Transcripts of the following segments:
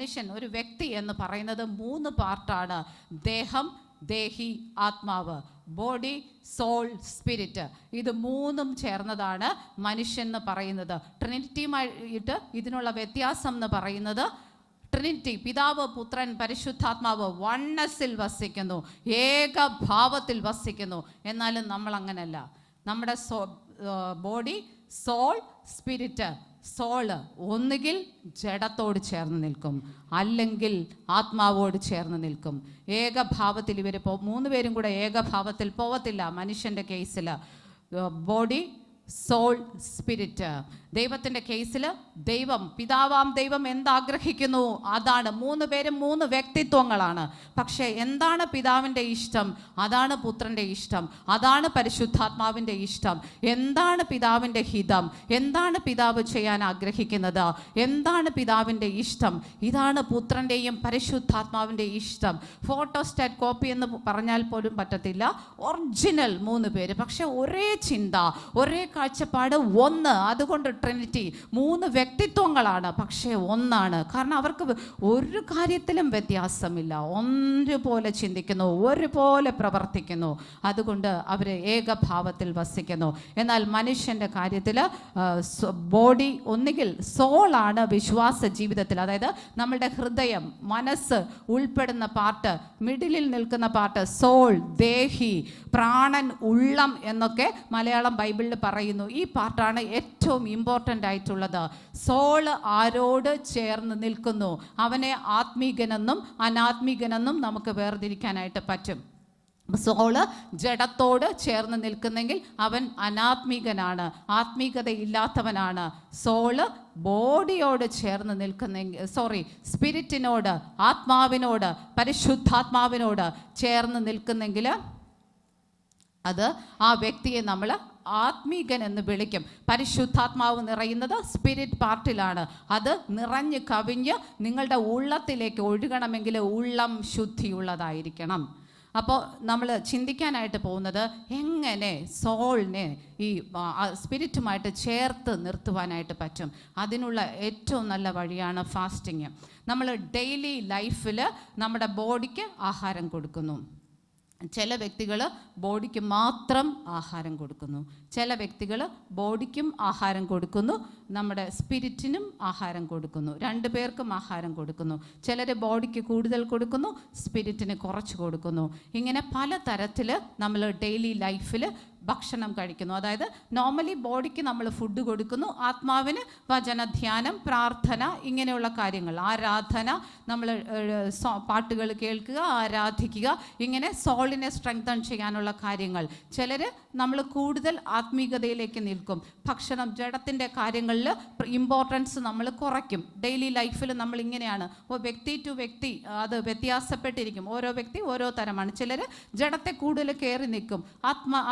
മനുഷ്യൻ, ഒരു വ്യക്തി എന്ന് പറയുന്നത് 3 പാർട്ടാണ്. ദേഹം, ദേഹി, ആത്മാവ്. Body, soul, spirit. ഇത് 3ഉം ചേർന്നതാണ് മനുഷ്യൻ എന്ന് പറയുന്നത്. ട്രിനിറ്റിയുമായിട്ട് ഇതിനുള്ള വ്യത്യാസം എന്ന് പറയുന്നത്, ട്രിനിറ്റി പിതാവ്, പുത്രൻ, പരിശുദ്ധാത്മാവ് വണ്ണസിൽ വസിക്കുന്നു, ഏകഭാവത്തിൽ വസിക്കുന്നു. എന്നാലും നമ്മൾ അങ്ങനല്ല. നമ്മുടെ ബോഡി, സോൾ, സ്പിരിറ്റ്. സോള് ഒന്നുകിൽ ജഡത്തോട് ചേർന്ന് നിൽക്കും, അല്ലെങ്കിൽ ആത്മാവോട് ചേർന്ന് നിൽക്കും. ഏകഭാവത്തിൽ ഇവർ 3 പേരും കൂടെ ഏകഭാവത്തിൽ പോവത്തില്ല. മനുഷ്യൻ്റെ കേസിൽ ബോഡി, സോൾ, സ്പിരിറ്റ്. ദൈവത്തിൻ്റെ കേസിൽ ദൈവം, പിതാവാം ദൈവം എന്താഗ്രഹിക്കുന്നു അതാണ്. 3 പേരും 3 വ്യക്തിത്വങ്ങളാണ്. പക്ഷേ എന്താണ് പിതാവിൻ്റെ ഇഷ്ടം, അതാണ് പുത്രൻ്റെ ഇഷ്ടം, അതാണ് പരിശുദ്ധാത്മാവിൻ്റെ ഇഷ്ടം. എന്താണ് പിതാവിൻ്റെ ഹിതം, എന്താണ് പിതാവ് ചെയ്യാൻ ആഗ്രഹിക്കുന്നത്, എന്താണ് പിതാവിൻ്റെ ഇഷ്ടം, ഇതാണ് പുത്രൻ്റെയും പരിശുദ്ധാത്മാവിൻ്റെ ഇഷ്ടം. ഫോട്ടോസ്റ്റാറ്റ് കോപ്പി എന്ന് പറഞ്ഞാൽ പോലും പറ്റത്തില്ല. ഒറിജിനൽ 3 പേര്, പക്ഷെ ഒരേ ചിന്ത, ഒരേ കാഴ്ചപ്പാട്, ഒന്ന്. അതുകൊണ്ട് ട്രിനിറ്റി 3 വ്യക്തിത്വങ്ങളാണ്, പക്ഷേ ഒന്നാണ്. കാരണം അവർക്ക് ഒരു കാര്യത്തിലും വ്യത്യാസമില്ല. ഒരുപോലെ ചിന്തിക്കുന്നു, ഒരുപോലെ പ്രവർത്തിക്കുന്നു. അതുകൊണ്ട് അവർ ഏകഭാവത്തിൽ വസിക്കുന്നു. എന്നാൽ മനുഷ്യൻ്റെ കാര്യത്തിൽ ബോഡി, ഒന്നുകിൽ സോളാണ് വിശ്വാസ ജീവിതത്തിൽ, അതായത് നമ്മുടെ ഹൃദയം, മനസ്സ് ഉൾപ്പെടുന്ന പാർട്ട്, മിഡിലിൽ നിൽക്കുന്ന പാർട്ട് സോൾ, ദേഹി, പ്രാണൻ, ഉള്ളം എന്നൊക്കെ മലയാളം ബൈബിളിൽ പറയുന്നു. ഈ പാർട്ടാണ് ഏറ്റവും ഇമ്പോർട്ടൻ്റ് ആയിട്ടുള്ളത്. സോള് ആരോട് ചേർന്ന് നിൽക്കുന്നു, അവനെ ആത്മീകനെന്നും അനാത്മീകനെന്നും നമുക്ക് വേർതിരിക്കാനായിട്ട് പറ്റും. സോള് ജഡത്തോട് ചേർന്ന് നിൽക്കുന്നെങ്കിൽ അവൻ അനാത്മീകനാണ്, ആത്മീകതയില്ലാത്തവനാണ്. സോള് ബോഡിയോട് ചേർന്ന് നിൽക്കുന്നെങ്കിൽ, സ്പിരിറ്റിനോട്, ആത്മാവിനോട്, പരിശുദ്ധാത്മാവിനോട് ചേർന്ന് നിൽക്കുന്നെങ്കിൽ അത് ആ വ്യക്തിയെ നമ്മൾ ആത്മീകൻ എന്ന് വിളിക്കും. പരിശുദ്ധാത്മാവ് നിറയുന്നത് സ്പിരിറ്റ് പാർട്ടിലാണ്. അത് നിറഞ്ഞ് കവിഞ്ഞ് നിങ്ങളുടെ ഉള്ളത്തിലേക്ക് ഒഴുകണമെങ്കിൽ ഉള്ളം ശുദ്ധിയുള്ളതായിരിക്കണം. അപ്പോൾ നമ്മൾ ചിന്തിക്കാനായിട്ട് പോകുന്നത് എങ്ങനെ സോളിനെ ഈ സ്പിരിറ്റുമായിട്ട് ചേർത്ത് നിർത്തുവാനായിട്ട് പറ്റും. അതിനുള്ള ഏറ്റവും നല്ല വഴിയാണ് ഫാസ്റ്റിങ്. നമ്മൾ ഡെയിലി ലൈഫിൽ നമ്മുടെ ബോഡിക്ക് ആഹാരം കൊടുക്കുന്നു. ചില വ്യക്തികൾ ബോഡിക്ക് മാത്രം ആഹാരം കൊടുക്കുന്നു, ചില വ്യക്തികൾ ബോഡിക്കും ആഹാരം കൊടുക്കുന്നു, നമ്മുടെ സ്പിരിറ്റിനും ആഹാരം കൊടുക്കുന്നു. 2 പേർക്കും ആഹാരം കൊടുക്കുന്നു. ചിലർ ബോഡിക്ക് കൂടുതൽ കൊടുക്കുന്നു, സ്പിരിറ്റിന് കുറച്ച് കൊടുക്കുന്നു. ഇങ്ങനെ പല തരത്തിൽ നമ്മൾ ഡെയിലി ലൈഫിൽ ഭക്ഷണം കഴിക്കുന്നു. അതായത് നോർമലി ബോഡിക്ക് നമ്മൾ ഫുഡ് കൊടുക്കുന്നു, ആത്മാവിന് വചനധ്യാനം, പ്രാർത്ഥന, ഇങ്ങനെയുള്ള കാര്യങ്ങൾ, ആരാധന, നമ്മൾ പാട്ടുകൾ കേൾക്കുക, ആരാധിക്കുക, ഇങ്ങനെ സോളിനെ സ്ട്രെങ്തൻ ചെയ്യാനുള്ള കാര്യങ്ങൾ. ചിലർ നമ്മൾ കൂടുതൽ ആത്മീകതയിലേക്ക് നിൽക്കും. ഭക്ഷണം, ജഡത്തിൻ്റെ കാര്യങ്ങളിൽ ഇമ്പോർട്ടൻസ് നമ്മൾ കുറയ്ക്കും. ഡെയിലി ലൈഫിൽ നമ്മൾ ഇങ്ങനെയാണ്. വ്യക്തി ടു വ്യക്തി അത് വ്യത്യാസപ്പെട്ടിരിക്കും. ഓരോ വ്യക്തി ഓരോ തരമാണ്. ചിലർ ജഡത്തെ കൂടുതൽ കയറി നിൽക്കും,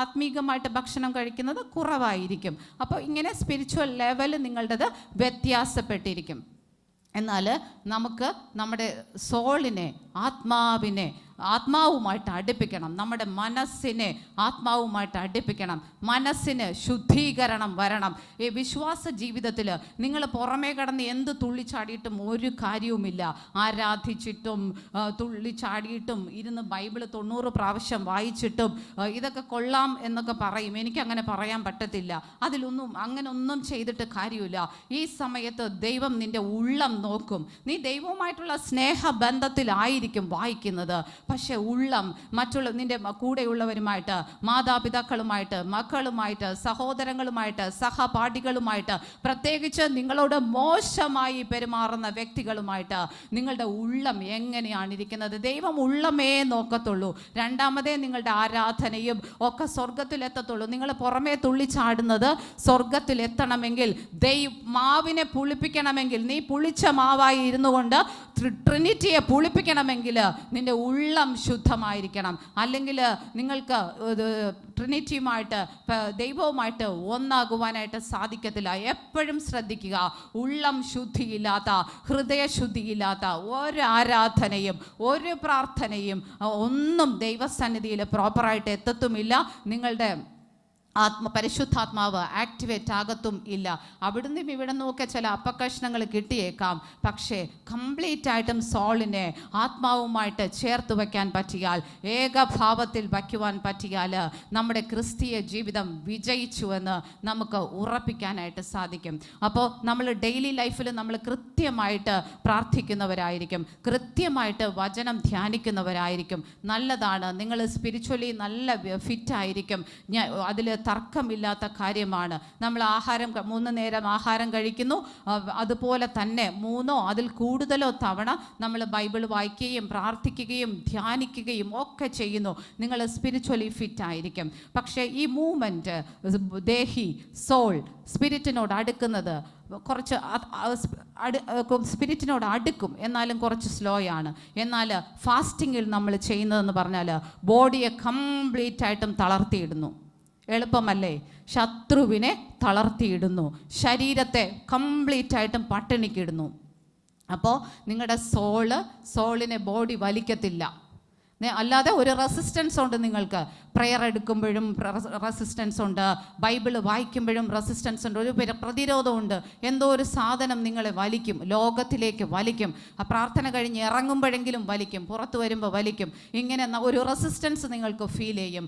ആത്മീകമായിട്ട് ഭക്ഷണം കഴിക്കുന്നത് കുറവായിരിക്കും. അപ്പോൾ ഇങ്ങനെ സ്പിരിച്വൽ ലെവൽ നിങ്ങളുടേത് വ്യത്യാസപ്പെട്ടിരിക്കും. എന്നാൽ നമുക്ക് നമ്മുടെ സോളിനെ, ആത്മാവിനെ ആത്മാവുമായിട്ട് അടുപ്പിക്കണം. നമ്മുടെ മനസ്സിനെ ആത്മാവുമായിട്ട് അടുപ്പിക്കണം. മനസ്സിന് ശുദ്ധീകരണം വരണം. ഈ വിശ്വാസ ജീവിതത്തിൽ നിങ്ങൾ പുറമേ കടന്ന് എന്ത് തുള്ളിച്ചാടിയിട്ടും ഒരു കാര്യവുമില്ല. ആരാധിച്ചിട്ടും തുള്ളിച്ചാടിയിട്ടും ഇരുന്ന് ബൈബിൾ 90 പ്രാവശ്യം വായിച്ചിട്ടും ഇതൊക്കെ കൊള്ളാം എന്നൊക്കെ പറയും. എനിക്കങ്ങനെ പറയാൻ പറ്റത്തില്ല. അങ്ങനെ ഒന്നും ചെയ്തിട്ട് കാര്യമില്ല. ഈ സമയത്ത് ദൈവം നിൻ്റെ ഉള്ളം നോക്കും. നീ ദൈവവുമായിട്ടുള്ള സ്നേഹബന്ധത്തിലായിരിക്കും വായിക്കുന്നത്, പക്ഷെ ഉള്ളം മറ്റുള്ള നിൻ്റെ കൂടെയുള്ളവരുമായിട്ട്, മാതാപിതാക്കളുമായിട്ട്, മക്കളുമായിട്ട്, സഹോദരങ്ങളുമായിട്ട്, സഹപാഠികളുമായിട്ട്, പ്രത്യേകിച്ച് നിങ്ങളോട് മോശമായി പെരുമാറുന്ന വ്യക്തികളുമായിട്ട് നിങ്ങളുടെ ഉള്ളം എങ്ങനെയാണ് ഇരിക്കുന്നത്? ദൈവം ഉള്ളമേ നോക്കത്തുള്ളൂ. രണ്ടാമതേ നിങ്ങളുടെ ആരാധനയും ഒക്കെ സ്വർഗത്തിലെത്തത്തുള്ളൂ. നിങ്ങൾ പുറമേ തുള്ളിച്ചാടുന്നത് സ്വർഗത്തിലെത്തണമെങ്കിൽ, മാവിനെ പുളിപ്പിക്കണമെങ്കിൽ, നീ പുളിച്ച മാവായി ഇരുന്നു കൊണ്ട് ട്രിനിറ്റിയെ പുളിപ്പിക്കണമെങ്കിൽ നിൻ്റെ ഉള്ളം ശുദ്ധമായിരിക്കണം. അല്ലെങ്കിൽ നിങ്ങൾക്ക് ട്രിനിറ്റിയുമായിട്ട്, ദൈവവുമായിട്ട് ഒന്നാകുവാനായിട്ട് സാധിക്കത്തില്ല. എപ്പോഴും ശ്രദ്ധിക്കുക, ഉള്ളം ശുദ്ധിയില്ലാത്ത, ഹൃദയശുദ്ധിയില്ലാത്ത ഒരു ആരാധനയും ഒരു പ്രാർത്ഥനയും ഒന്നും ദൈവസന്നിധിയിൽ പ്രോപ്പറായിട്ട് എത്തത്തുമില്ല. നിങ്ങളുടെ പരിശുദ്ധാത്മാവ് ആക്ടിവേറ്റ് ആകത്തും ഇല്ല. അവിടുന്ന് ഇവിടെ നോക്കിയ ചില അപ്പക്കഷ്ണങ്ങൾ കിട്ടിയേക്കാം. പക്ഷേ കംപ്ലീറ്റ് ആയിട്ടും സോളിനെ ആത്മാവുമായിട്ട് ചേർത്ത് വയ്ക്കാൻ പറ്റിയാൽ, ഏകഭാവത്തിൽ വയ്ക്കുവാൻ പറ്റിയാൽ നമ്മുടെ ക്രിസ്തീയ ജീവിതം വിജയിച്ചുവെന്ന് നമുക്ക് ഉറപ്പിക്കാനായിട്ട് സാധിക്കും. അപ്പോൾ നമ്മൾ ഡെയിലി ലൈഫിൽ നമ്മൾ കൃത്യമായിട്ട് പ്രാർത്ഥിക്കുന്നവരായിരിക്കും, കൃത്യമായിട്ട് വചനം ധ്യാനിക്കുന്നവരായിരിക്കും. നല്ലതാണ്. നിങ്ങൾ സ്പിരിച്വലി നല്ല ഫിറ്റായിരിക്കും. അതിൽ തർക്കമില്ലാത്ത കാര്യമാണ്. നമ്മൾ 3 നേരം ആഹാരം കഴിക്കുന്നു. അതുപോലെ തന്നെ 3 അതിൽ കൂടുതലോ തവണ നമ്മൾ ബൈബിൾ വായിക്കുകയും പ്രാർത്ഥിക്കുകയും ധ്യാനിക്കുകയും ഒക്കെ ചെയ്യുന്നു. നിങ്ങൾ സ്പിരിച്വലി ഫിറ്റ് ആയിരിക്കും. പക്ഷേ ഈ മൂവ്മെൻറ്റ്, ദേഹി, സോൾ, സ്പിരിറ്റിനോട് അടുക്കുന്നത് കുറച്ച് സ്പിരിറ്റിനോട് അടുക്കും, എന്നാലും കുറച്ച് സ്ലോ ആണ്. എന്നാൽ ഫാസ്റ്റിങ്ങിൽ നമ്മൾ ചെയ്യുന്നതെന്ന് പറഞ്ഞാൽ ബോഡിയെ കംപ്ലീറ്റ് ആയിട്ടും തളർത്തിയിടുന്നു. എളുപ്പമല്ലേ? ശത്രുവിനെ തളർത്തിയിടുന്നു, ശരീരത്തെ കംപ്ലീറ്റ് ആയിട്ടും പട്ടിണിക്കിടുന്നു. അപ്പോൾ നിങ്ങളുടെ സോളിനെ ബോഡി വലിക്കത്തില്ല. അല്ലാതെ ഒരു റെസിസ്റ്റൻസ് ഉണ്ട്. നിങ്ങൾക്ക് പ്രെയർ എടുക്കുമ്പോഴും റെസിസ്റ്റൻസ് ഉണ്ട്, ബൈബിൾ വായിക്കുമ്പോഴും റെസിസ്റ്റൻസ് ഉണ്ട്, ഒരു പ്രതിരോധമുണ്ട്. എന്തോ ഒരു സാധനം നിങ്ങളെ വലിക്കും, ലോകത്തിലേക്ക് വലിക്കും. ആ പ്രാർത്ഥന കഴിഞ്ഞ് ഇറങ്ങുമ്പോഴെങ്കിലും വലിക്കും, പുറത്ത് വരുമ്പോൾ വലിക്കും. ഇങ്ങനെ ഒരു റെസിസ്റ്റൻസ് നിങ്ങൾക്ക് ഫീൽ ചെയ്യും.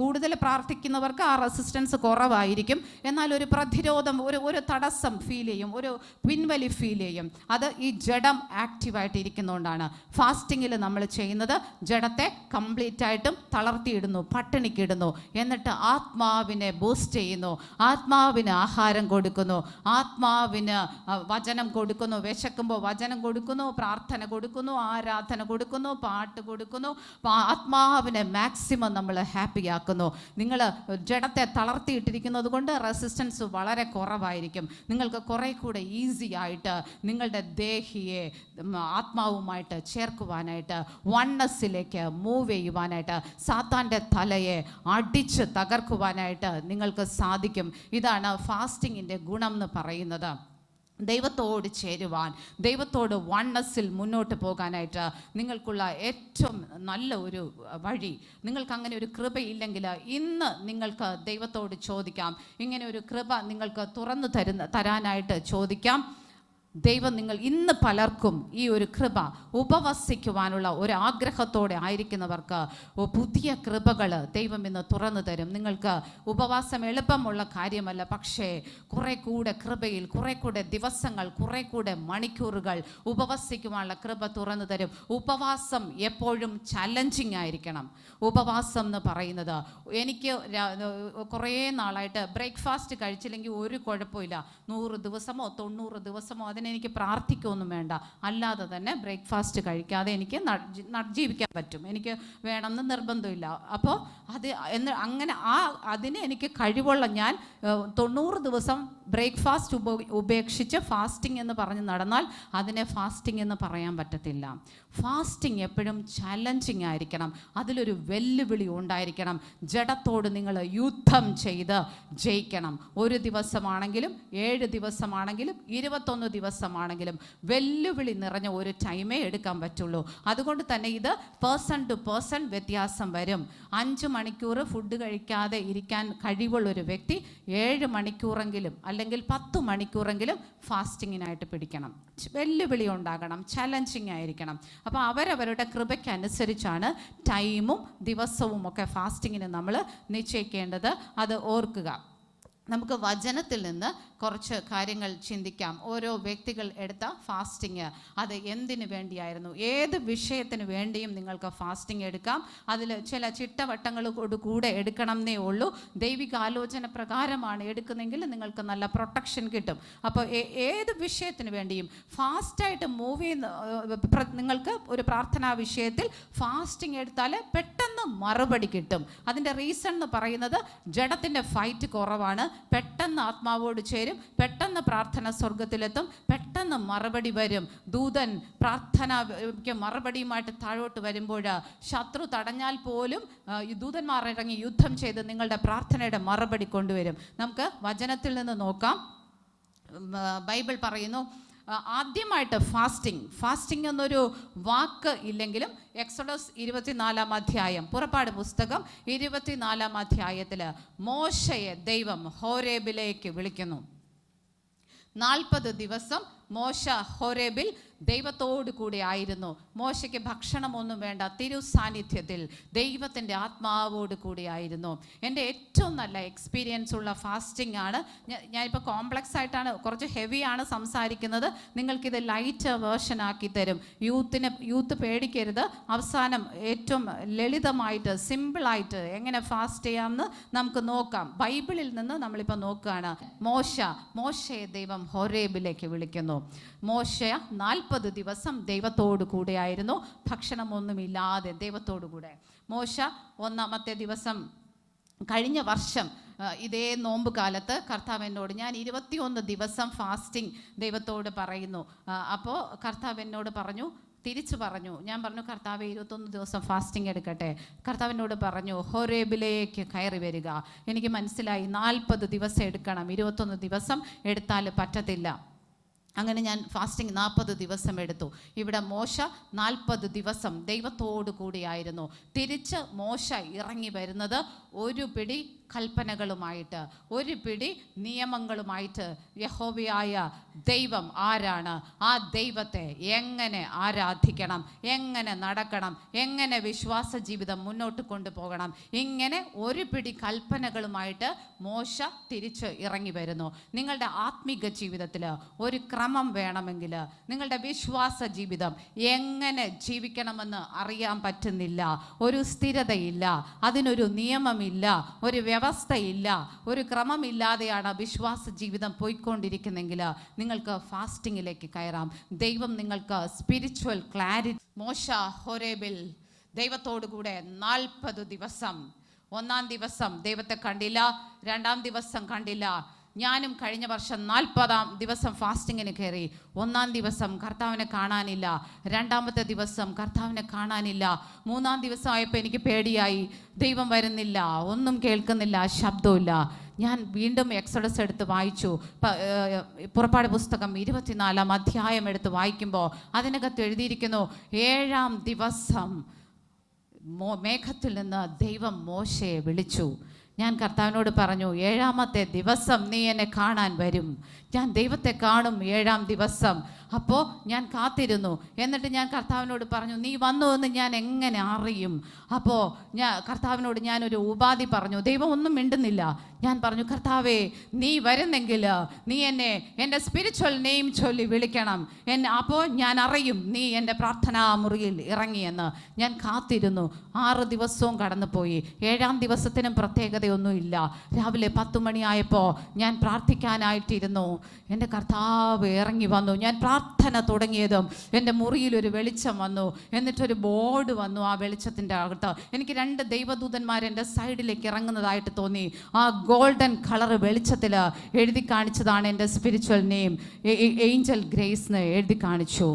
കൂടുതൽ പ്രാർത്ഥിക്കുന്നവർക്ക് ആ റെസിസ്റ്റൻസ് കുറവായിരിക്കും, എന്നാൽ ഒരു പ്രതിരോധം, ഒരു തടസ്സം ഫീൽ ചെയ്യും, ഒരു പിൻവലി ഫീൽ ചെയ്യും. അത് ഈ ജഡം ആക്റ്റീവായിട്ട് ഇരിക്കുന്നതുകൊണ്ടാണ്. ഫാസ്റ്റിങ്ങിൽ നമ്മൾ ചെയ്യുന്നത് ജഡത്തെ കംപ്ലീറ്റ് ആയിട്ടും തളർത്തിയിടുന്നു, പട്ടിണിക്കിടുന്നു. എന്നിട്ട് ആത്മാവിനെ ബൂസ്റ്റ് ചെയ്യുന്നു, ആത്മാവിന് ആഹാരം കൊടുക്കുന്നു, ആത്മാവിന് വചനം കൊടുക്കുന്നു. വിശക്കുമ്പോൾ വചനം കൊടുക്കുന്നു, പ്രാർത്ഥന കൊടുക്കുന്നു, ആരാധന കൊടുക്കുന്നു, പാട്ട് കൊടുക്കുന്നു. ആത്മാവിനെ മാക്സിമം നമ്മൾ ഹാപ്പിയാക്കുന്നു. നിങ്ങൾ ജഡത്തെ തളർത്തിയിട്ടിരിക്കുന്നത് കൊണ്ട് റെസിസ്റ്റൻസ് വളരെ കുറവായിരിക്കും. നിങ്ങൾക്ക് കുറേ കൂടെ ഈസി ആയിട്ട് നിങ്ങളുടെ ദേഹിയെ ആത്മാവുമായിട്ട് ചേർക്കുവാനായിട്ട്, വണ്ണസിലേക്ക് മൂവ് ചെയ്യുവാനായിട്ട്, സാത്താൻ്റെ തലയെ അടിച്ച് തകർക്കുവാനായിട്ട് നിങ്ങൾക്ക് സാധിക്കും. ഇതാണ് ഫാസ്റ്റിങ്ങിൻ്റെ ഗുണം എന്ന് പറയുന്നത്. ദൈവത്തോട് ചേരുവാൻ, ദൈവത്തോട് വണ്ണസിൽ മുന്നോട്ട് പോകാനായിട്ട് നിങ്ങൾക്കുള്ള ഏറ്റവും നല്ല ഒരു വഴി. നിങ്ങൾക്ക് അങ്ങനെ ഒരു കൃപയില്ലെങ്കിൽ ഇന്ന് നിങ്ങൾക്ക് ദൈവത്തോട് ചോദിക്കാം. ഇങ്ങനെ ഒരു കൃപ നിങ്ങൾക്ക് തുറന്നു തരാനായിട്ട് ചോദിക്കാം. ദൈവം ഇന്ന് പലർക്കും ഈ ഒരു കൃപ, ഉപവസിക്കുവാനുള്ള ഒരു ആഗ്രഹത്തോടെ ആയിരിക്കുന്നവർക്ക് പുതിയ കൃപകൾ ദൈവം ഇന്ന് തുറന്നു തരും. നിങ്ങൾക്ക് ഉപവാസം എളുപ്പമുള്ള കാര്യമല്ല, പക്ഷേ കുറെ കൂടെ കൃപയിൽ, കുറെ കൂടെ ദിവസങ്ങൾ, കുറെ കൂടെ മണിക്കൂറുകൾ ഉപവസിക്കുവാനുള്ള കൃപ തുറന്നു തരും. ഉപവാസം എപ്പോഴും ചലഞ്ചിങ് ആയിരിക്കണം. ഉപവാസം എന്ന് പറയുന്നത്, എനിക്ക് കുറേ നാളായിട്ട് ബ്രേക്ക്ഫാസ്റ്റ് കഴിച്ചില്ലെങ്കിൽ ഒരു കുഴപ്പമില്ല. 100 ദിവസമോ 90 ദിവസമോ എനിക്ക് പ്രാർത്ഥിക്കുകയൊന്നും വേണ്ട, അല്ലാതെ തന്നെ ബ്രേക്ക്ഫാസ്റ്റ് കഴിക്കാതെ എനിക്ക് ജീവിക്കാൻ പറ്റും. എനിക്ക് വേണമെന്ന് നിർബന്ധമില്ല. അപ്പോൾ അങ്ങനെ അതിന് എനിക്ക് കഴിവുള്ള ഞാൻ 90 ദിവസം ബ്രേക്ക്ഫാസ്റ്റ് ഉപേക്ഷിച്ച് ഫാസ്റ്റിംഗ് എന്ന് പറഞ്ഞ് നടന്നാൽ അതിനെ ഫാസ്റ്റിംഗ് എന്ന് പറയാൻ പറ്റത്തില്ല. ഫാസ്റ്റിംഗ് എപ്പോഴും ചലഞ്ചിങ് ആയിരിക്കണം. അതിലൊരു വെല്ലുവിളി ഉണ്ടായിരിക്കണം. ജഡത്തോട് നിങ്ങൾ യുദ്ധം ചെയ്ത് ജയിക്കണം. 1 ദിവസമാണെങ്കിലും 7 ദിവസമാണെങ്കിലും 21 ദിവസമാണെങ്കിലും വെല്ലുവിളി നിറഞ്ഞ ഒരു ടൈമേ എടുക്കാൻ പറ്റുള്ളൂ. അതുകൊണ്ട് തന്നെ ഇത് പേഴ്സൺ ടു പേഴ്സൺ വ്യത്യാസം വരും. 5 മണിക്കൂർ ഫുഡ് കഴിക്കാതെ ഇരിക്കാൻ കഴിവുള്ളൊരു വ്യക്തി 7 മണിക്കൂറെങ്കിലും അല്ലെങ്കിൽ 10 മണിക്കൂറെങ്കിലും ഫാസ്റ്റിങ്ങിനായിട്ട് പിടിക്കണം. വെല്ലുവിളി ഉണ്ടാകണം, ചലഞ്ചിങ് ആയിരിക്കണം. അപ്പോൾ അവരവരുടെ കൃപയ്ക്കനുസരിച്ചാണ് ടൈമും ദിവസവും ഒക്കെ ഫാസ്റ്റിങ്ങിന് നമ്മൾ നിശ്ചയിക്കേണ്ടത്. അത് ഓർക്കുക. നമുക്ക് വചനത്തിൽ നിന്ന് കുറച്ച് കാര്യങ്ങൾ ചിന്തിക്കാം. ഓരോ വ്യക്തികൾ എടുത്ത ഫാസ്റ്റിങ് അത് എന്തിനു വേണ്ടിയായിരുന്നു, ഏത് വിഷയത്തിന് വേണ്ടിയും നിങ്ങൾക്ക് ഫാസ്റ്റിംഗ് എടുക്കാം. അതിൽ ചില ചിട്ടവട്ടങ്ങളോട് കൂടെ എടുക്കണം എന്നേ ഉള്ളൂ. ദൈവിക ആലോചന പ്രകാരമാണ് എടുക്കുന്നതെങ്കിൽ നിങ്ങൾക്ക് നല്ല പ്രൊട്ടക്ഷൻ കിട്ടും. അപ്പോൾ ഏത് വിഷയത്തിന് വേണ്ടിയും ഫാസ്റ്റായിട്ട് മൂവ് ചെയ്യുന്ന നിങ്ങൾക്ക് ഒരു പ്രാർത്ഥനാ വിഷയത്തിൽ ഫാസ്റ്റിംഗ് എടുത്താൽ പെട്ടെന്ന് മറുപടി കിട്ടും. അതിൻ്റെ റീസൺ എന്ന് പറയുന്നത് ജഡത്തിൻ്റെ ഫൈറ്റ് കുറവാണ്. പെട്ടെന്ന് ആത്മാവോട് ചേരും, പെട്ടെന്ന് പ്രാർത്ഥന സ്വർഗത്തിലെത്തും, പെട്ടെന്ന് മറുപടി വരും. ദൂതൻ പ്രാർത്ഥനയ്ക്ക് മറുപടിയുമായിട്ട് താഴോട്ട് വരുമ്പോൾ ശത്രു തടഞ്ഞാൽ പോലും ദൂതന്മാർ ഇറങ്ങി യുദ്ധം ചെയ്ത് നിങ്ങളുടെ പ്രാർത്ഥനയുടെ മറുപടി കൊണ്ടുവരും. നമുക്ക് വചനത്തിൽ നിന്ന് നോക്കാം. ബൈബിൾ പറയുന്നു, ആദ്യമായിട്ട് ഫാസ്റ്റിംഗ് എന്നൊരു വാക്ക് ഇല്ലെങ്കിലും എക്സോഡസ് 24 അധ്യായം, പുറപ്പാട് പുസ്തകം 24 അധ്യായത്തിൽ മോശയെ ദൈവം ഹോരേബിലേക്ക് വിളിക്കുന്നു. 40 ദിവസം മോശ ഹോരേബിൽ ദൈവത്തോടു കൂടെ ആയിരുന്നു. മോശയ്ക്ക് ഭക്ഷണമൊന്നും വേണ്ട, തിരുസാന്നിധ്യത്തിൽ ദൈവത്തിൻ്റെ ആത്മാവോട് കൂടി ആയിരുന്നു. എൻ്റെ ഏറ്റവും നല്ല എക്സ്പീരിയൻസ് ഉള്ള ഫാസ്റ്റിംഗ് ആണ്. ഞാനിപ്പോൾ കോംപ്ലക്സ് ആയിട്ടാണ്, കുറച്ച് ഹെവിയാണ് സംസാരിക്കുന്നത്. നിങ്ങൾക്കിത് ലൈറ്റ് വേർഷൻ ആക്കി തരും. യൂത്ത് പേടിക്കരുത്. അവസാനം ഏറ്റവും ലളിതമായിട്ട് സിമ്പിളായിട്ട് എങ്ങനെ ഫാസ്റ്റ് ചെയ്യാമെന്ന് നമുക്ക് നോക്കാം. ബൈബിളിൽ നിന്ന് നമ്മളിപ്പോൾ നോക്കുകയാണ്. മോശയെ ദൈവം ഹോരേബിലേക്ക് വിളിക്കുന്നു. മോശ 40 ദിവസം ദൈവത്തോടു കൂടെയായിരുന്നു, ഭക്ഷണമൊന്നുമില്ലാതെ ദൈവത്തോടു കൂടെ. മോശ 1-ാമത്തെ ദിവസം, കഴിഞ്ഞ വർഷം ഇതേ നോമ്പ് കാലത്ത് കർത്താവ് എന്നോട്, ഞാൻ 21 ദിവസം ഫാസ്റ്റിംഗ് ദൈവത്തോട് പറയുന്നു. അപ്പോൾ കർത്താവ് എന്നോട് തിരിച്ചു പറഞ്ഞു. ഞാൻ പറഞ്ഞു, കർത്താവ് 21 ദിവസം ഫാസ്റ്റിംഗ് എടുക്കട്ടെ. കർത്താവിനോട് പറഞ്ഞു, ഹോരേബിലേക്ക് കയറി വരിക. എനിക്ക് മനസ്സിലായി 40 ദിവസം എടുക്കണം, 21 ദിവസം എടുത്താൽ പറ്റത്തില്ല. അങ്ങനെ ഞാൻ ഫാസ്റ്റിംഗ് 40 ദിവസം എടുത്തു. ഇവിടെ മോശ 40 ദിവസം ദൈവത്തോടു കൂടിയായിരുന്നു. തിരിച്ച് മോശ ഇറങ്ങി വരുന്നത് ഒരു പിടി കൽപ്പനകളുമായിട്ട്, ഒരു പിടി നിയമങ്ങളുമായിട്ട്. യഹോവയായ ദൈവം ആരാണ്, ആ ദൈവത്തെ എങ്ങനെ ആരാധിക്കണം, എങ്ങനെ നടക്കണം, എങ്ങനെ വിശ്വാസ ജീവിതം മുന്നോട്ട് കൊണ്ടുപോകണം, ഇങ്ങനെ ഒരു പിടി കൽപ്പനകളുമായിട്ട് മോശ തിരിച്ച് ഇറങ്ങി വരുന്നു. നിങ്ങളുടെ ആത്മീക ജീവിതത്തിൽ ഒരു ക്രമം വേണമെങ്കിൽ, നിങ്ങളുടെ വിശ്വാസ ജീവിതം എങ്ങനെ ജീവിക്കണമെന്ന് അറിയാൻ പറ്റുന്നില്ല, ഒരു സ്ഥിരതയില്ല, അതിനൊരു നിയമമില്ല, ഒരു വ്യവസ്ഥയില്ല, ഒരു ക്രമമില്ലാതെയാണ് വിശ്വാസ ജീവിതം പോയിക്കൊണ്ടിരിക്കുന്നെങ്കിൽ നിങ്ങൾക്ക് ഫാസ്റ്റിങ്ങിലേക്ക് കയറാം. ദൈവം നിങ്ങൾക്ക് സ്പിരിച്വൽ ക്ലാരിറ്റി. മോശ ഹോരേബിൽ ദൈവത്തോടു കൂടെ 40 ദിവസം. 1-ാം ദിവസം ദൈവത്തെ കണ്ടില്ല, 2-ാം ദിവസം കണ്ടില്ല. ഞാനും കഴിഞ്ഞ വർഷം 40-ാം ദിവസം ഫാസ്റ്റിങ്ങിന് കയറി. 1-ാം ദിവസം കർത്താവിനെ കാണാനില്ല, 2-ാമത്തെ ദിവസം കർത്താവിനെ കാണാനില്ല, 3-ാം ദിവസം ആയപ്പോൾ എനിക്ക് പേടിയായി. ദൈവം വരുന്നില്ല, ഒന്നും കേൾക്കുന്നില്ല, ശബ്ദമില്ല. ഞാൻ വീണ്ടും എക്സോഡസ് എടുത്ത് വായിച്ചു. പുറപ്പാട് പുസ്തകം 24-ാം അധ്യായം എടുത്ത് വായിക്കുമ്പോൾ അതിനകത്ത് എഴുതിയിരിക്കുന്നു, 7-ാം ദിവസം മേഘത്തിൽ നിന്ന് ദൈവം മോശയെ വിളിച്ചു. ഞാൻ കർത്താവിനോട് പറഞ്ഞു, 7-ാമത്തെ ദിവസം നീ എന്നെ കാണാൻ വരും. ഞാൻ ദൈവത്തെ കാണും 7-ാം ദിവസം. അപ്പോൾ ഞാൻ കാത്തിരുന്നു. എന്നിട്ട് ഞാൻ കർത്താവിനോട് പറഞ്ഞു, നീ വന്നു എന്ന് ഞാൻ എങ്ങനെ അറിയും? അപ്പോൾ കർത്താവിനോട് ഞാനൊരു ഉപാധി പറഞ്ഞു. ദൈവം ഒന്നും മിണ്ടുന്നില്ല. ഞാൻ പറഞ്ഞു, കർത്താവേ, നീ വരുന്നെങ്കിൽ നീ എന്നെ എൻ്റെ സ്പിരിച്വൽ നെയിം ചൊല്ലി വിളിക്കണം. അപ്പോൾ ഞാൻ അറിയും നീ എൻ്റെ പ്രാർത്ഥനാ മുറിയിൽ ഇറങ്ങിയെന്ന്. ഞാൻ കാത്തിരുന്നു. 6 ദിവസവും കടന്നുപോയി. 7-ാം ദിവസത്തിനും പ്രത്യേകതയൊന്നുമില്ല. രാവിലെ 10 മണിയായപ്പോൾ ഞാൻ പ്രാർത്ഥിക്കാനായിട്ടിരുന്നു. എൻ്റെ കർത്താവ് ഇറങ്ങി വന്നു. ഞാൻ പ്രാർത്ഥന തുടങ്ങിയതും എൻ്റെ മുറിയിലൊരു വെളിച്ചം വന്നു. എന്നിട്ടൊരു ബോർഡ് വന്നു. ആ വെളിച്ചത്തിൻ്റെ അകത്ത് എനിക്ക് 2 ദൈവദൂതന്മാർ എൻ്റെ സൈഡിലേക്ക് ഇറങ്ങുന്നതായിട്ട് തോന്നി. ആ ഗോൾഡൻ കളർ വെളിച്ചത്തിൽ എഴുതി കാണിച്ചതാണ് എൻ്റെ സ്പിരിച്വൽ നെയിം. ഏഞ്ചൽ ഗ്രേസ് എന്ന് എഴുതി കാണിച്ചു.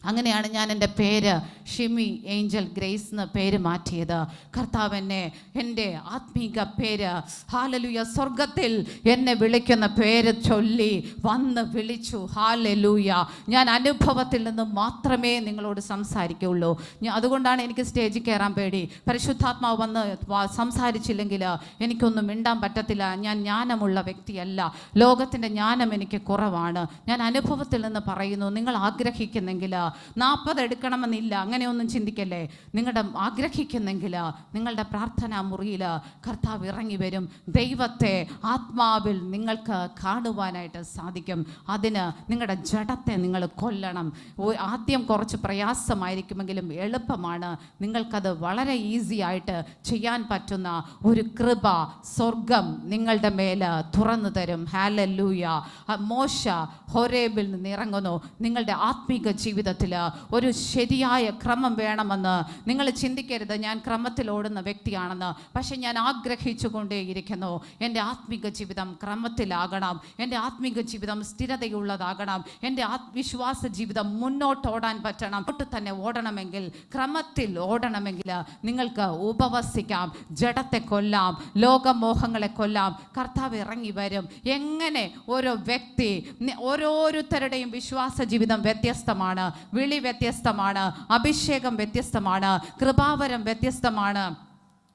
അങ്ങനെയാണ് ഞാൻ എൻ്റെ പേര് ഷിമി ഏഞ്ചൽ ഗ്രേസ് എന്ന് പേര് മാറ്റിയത്. കർത്താവ് എന്നെ എൻ്റെ ആത്മീക പേര്, ഹാലലൂയ, സ്വർഗത്തിൽ എന്നെ വിളിക്കുന്ന പേര് ചൊല്ലി വന്ന് വിളിച്ചു. ഹാലലൂയ. ഞാൻ അനുഭവത്തിൽ നിന്ന് മാത്രമേ നിങ്ങളോട് സംസാരിക്കുകയുള്ളൂ. അതുകൊണ്ടാണ് എനിക്ക് സ്റ്റേജിൽ കയറാൻ പേടി. പരിശുദ്ധാത്മാവ് വന്ന് സംസാരിച്ചില്ലെങ്കിൽ എനിക്കൊന്നും മിണ്ടാൻ പറ്റത്തില്ല. ഞാൻ ജ്ഞാനമുള്ള വ്യക്തിയല്ല. ലോകത്തിൻ്റെ ജ്ഞാനം എനിക്ക് കുറവാണ്. ഞാൻ അനുഭവത്തിൽ നിന്ന് പറയുന്നു. നിങ്ങൾ ആഗ്രഹിക്കുന്നെങ്കിൽ 40 എടുക്കണമെന്നില്ല, അങ്ങനെയൊന്നും ചിന്തിക്കല്ലേ. നിങ്ങളുടെ ആഗ്രഹിക്കുന്നെങ്കിൽ നിങ്ങളുടെ പ്രാർത്ഥനാ മുറിയിൽ കർത്താവ് ഇറങ്ങി വരും. ദൈവത്തെ ആത്മാവിൽ നിങ്ങൾക്ക് കാണുവാനായിട്ട് സാധിക്കും. അതിന് നിങ്ങളുടെ ജഡത്തെ നിങ്ങൾ കൊല്ലണം. ആദ്യം കുറച്ച് പ്രയാസമായിരിക്കുമെങ്കിലും എളുപ്പമാണ്. നിങ്ങൾക്കത് വളരെ ഈസി ആയിട്ട് ചെയ്യാൻ പറ്റുന്ന ഒരു കൃപ സ്വർഗം നിങ്ങളുടെ മേൽ തുറന്നു തരും. ഹല്ലേലൂയ. മോശ ഹോരേബിൽ നിന്ന് ഇറങ്ങുന്നു. നിങ്ങളുടെ ആത്മീക ജീവിതത്തിൽ ജീവിതത്തിൽ ഒരു ശരിയായ ക്രമം വേണമെന്ന് നിങ്ങൾ ചിന്തിക്കരുത്. ഞാൻ ക്രമത്തിൽ ഓടുന്ന വ്യക്തിയാണെന്ന്. പക്ഷെ ഞാൻ ആഗ്രഹിച്ചു കൊണ്ടേയിരിക്കുന്നു, എൻ്റെ ആത്മീക ജീവിതം ക്രമത്തിലാകണം, എൻ്റെ ആത്മീക ജീവിതം സ്ഥിരതയുള്ളതാകണം, എൻ്റെ വിശ്വാസ ജീവിതം മുന്നോട്ടോടാൻ പറ്റണം. ഒട്ട് തന്നെ ഓടണമെങ്കിൽ, ക്രമത്തിൽ ഓടണമെങ്കിൽ നിങ്ങൾക്ക് ഉപവസിക്കാം, ജഡത്തെ കൊല്ലാം, ലോകമോഹങ്ങളെ കൊല്ലാം. കർത്താവ് ഇറങ്ങി വരും. എങ്ങനെ ഓരോ വ്യക്തി, ഓരോരുത്തരുടെയും വിശ്വാസ ജീവിതം വ്യത്യസ്തമാണ്, വിളി വ്യത്യസ്തമാണ്, അഭിഷേകം വ്യത്യസ്തമാണ്, കൃപാവരം വ്യത്യസ്തമാണ്.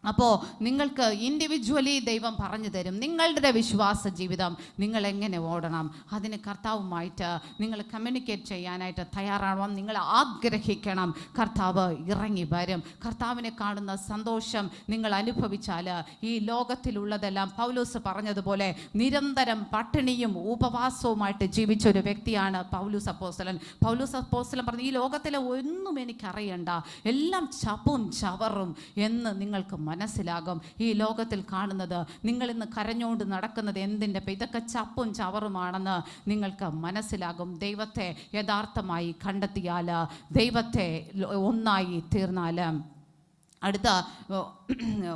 അപ്പോൾ നിങ്ങൾക്ക് ഇൻഡിവിജ്വലി ദൈവം പറഞ്ഞു തരും നിങ്ങളുടെ വിശ്വാസ ജീവിതം നിങ്ങൾ എങ്ങനെ ഓടണം. അതിന് കർത്താവുമായിട്ട് നിങ്ങൾ കമ്മ്യൂണിക്കേറ്റ് ചെയ്യാനായിട്ട് തയ്യാറാവണം. നിങ്ങൾ ആഗ്രഹിക്കണം. കർത്താവ് ഇറങ്ങി വരും. കർത്താവിനെ കാണുന്ന സന്തോഷം നിങ്ങൾ അനുഭവിച്ചാൽ ഈ ലോകത്തിലുള്ളതെല്ലാം, പൗലോസ് പറഞ്ഞതുപോലെ നിരന്തരം പട്ടിണിയും ഉപവാസവുമായിട്ട് ജീവിച്ചൊരു വ്യക്തിയാണ് പൗലോസ് അപ്പോസ്തലൻ. പൗലോസ് അപ്പോസ്തലൻ പറഞ്ഞു, ഈ ലോകത്തിലെ ഒന്നും എനിക്കറിയണ്ട, എല്ലാം ചപ്പും ചവറും എന്ന് നിങ്ങൾക്ക് മനസ്സിലാകും. ഈ ലോകത്തിൽ കാണുന്നത്, നിങ്ങൾ ഇന്ന് കരഞ്ഞുകൊണ്ട് നടക്കുന്നത് എന്തിൻ്റെ, ഇതൊക്കെ ചപ്പും ചവറുമാണെന്ന് നിങ്ങൾക്ക് മനസ്സിലാകും. ദൈവത്തെ യഥാർത്ഥമായി കണ്ടെത്തിയാൽ, ദൈവത്തെ ഒന്നായി തീർന്നാൽ. അടുത്ത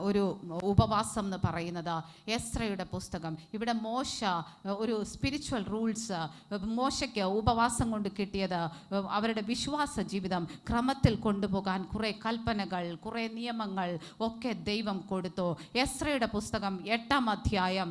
ഒരു ഉപവാസം എന്ന് പറയുന്നത് എസ്രയുടെ പുസ്തകം. ഇവിടെ മോശ ഒരു സ്പിരിച്വൽ റൂൾസ്, മോശയ്ക്ക് ഉപവാസം കൊണ്ട് കിട്ടിയത് അവരുടെ വിശ്വാസ ജീവിതം ക്രമത്തിൽ കൊണ്ടുപോകാൻ കുറേ കൽപ്പനകൾ, കുറേ നിയമങ്ങൾ ഒക്കെ ദൈവം കൊടുത്തു. എസ്രയുടെ പുസ്തകം 8-ാം അധ്യായം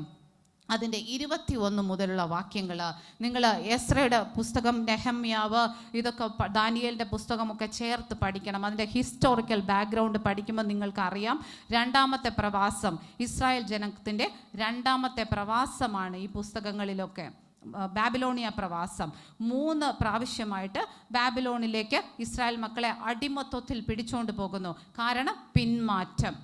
അതിൻ്റെ 21 മുതലുള്ള വാക്യങ്ങൾ നിങ്ങൾ എസ്രയുടെ പുസ്തകം, നെഹമ്യാവ്, ഇതൊക്കെ ദാനിയേലിൻ്റെ പുസ്തകമൊക്കെ ചേർത്ത് പഠിക്കണം. അതിൻ്റെ ഹിസ്റ്റോറിക്കൽ ബാക്ക്ഗ്രൗണ്ട് പഠിക്കുമ്പോൾ നിങ്ങൾക്കറിയാം, 2ാമത്തെ പ്രവാസം, ഇസ്രായേൽ ജനത്തിൻ്റെ 2ാമത്തെ പ്രവാസമാണ് ഈ പുസ്തകങ്ങളിലൊക്കെ. ബാബിലോണിയ പ്രവാസം 3 പ്രാവശ്യമായിട്ട് ബാബിലോണിലേക്ക് ഇസ്രായേൽ മക്കളെ അടിമത്വത്തിൽ പിടിച്ചുകൊണ്ട് പോകുന്നു. കാരണം പിന്മാറ്റം.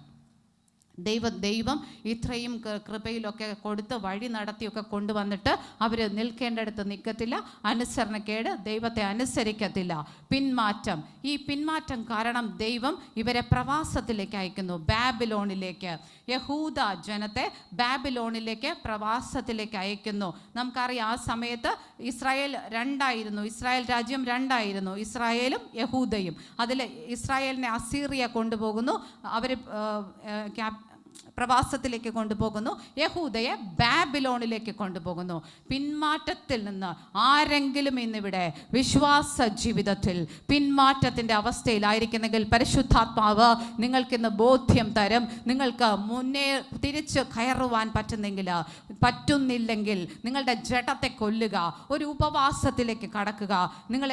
ദൈവം ഇത്രയും കൃപയിലൊക്കെ കൊടുത്ത് വഴി നടത്തിയൊക്കെ കൊണ്ടുവന്നിട്ട് അവർ നിൽക്കേണ്ടടുത്ത് നിൽക്കത്തില്ല, അനുസരണക്കേട്, ദൈവത്തെ അനുസരിക്കത്തില്ല, പിന്മാറ്റം. ഈ പിന്മാറ്റം കാരണം ദൈവം ഇവരെ പ്രവാസത്തിലേക്ക് അയക്കുന്നു, ബാബിലോണിലേക്ക്. യഹൂദ ജനത്തെ ബാബിലോണിലേക്ക് പ്രവാസത്തിലേക്ക് അയക്കുന്നു. നമുക്കറിയാം, ആ സമയത്ത് ഇസ്രായേൽ 2ആയിരുന്നു, ഇസ്രായേൽ രാജ്യം 2ആയിരുന്നു, ഇസ്രായേലും യഹൂദയും. അതിൽ ഇസ്രായേലിനെ അസീറിയ കൊണ്ടുപോകുന്നു, അവർ പ്രവാസത്തിലേക്ക് കൊണ്ടുപോകുന്നു. യഹൂദയെ ബാബിലോണിലേക്ക് കൊണ്ടുപോകുന്നു. പിന്മാറ്റത്തിൽ നിന്ന് ആരെങ്കിലും ഇന്നിവിടെ വിശ്വാസ ജീവിതത്തിൽ പിന്മാറ്റത്തിൻ്റെ അവസ്ഥയിലായിരിക്കുന്നെങ്കിൽ പരിശുദ്ധാത്മാവ് നിങ്ങൾക്കിന്ന് ബോധ്യം തരും. നിങ്ങൾക്ക് മുന്നേ തിരിച്ച് കയറുവാൻ പറ്റുന്നില്ലെങ്കിൽ നിങ്ങളുടെ ജഡത്തെ കൊല്ലുക, ഒരു ഉപവാസത്തിലേക്ക് കടക്കുക. നിങ്ങൾ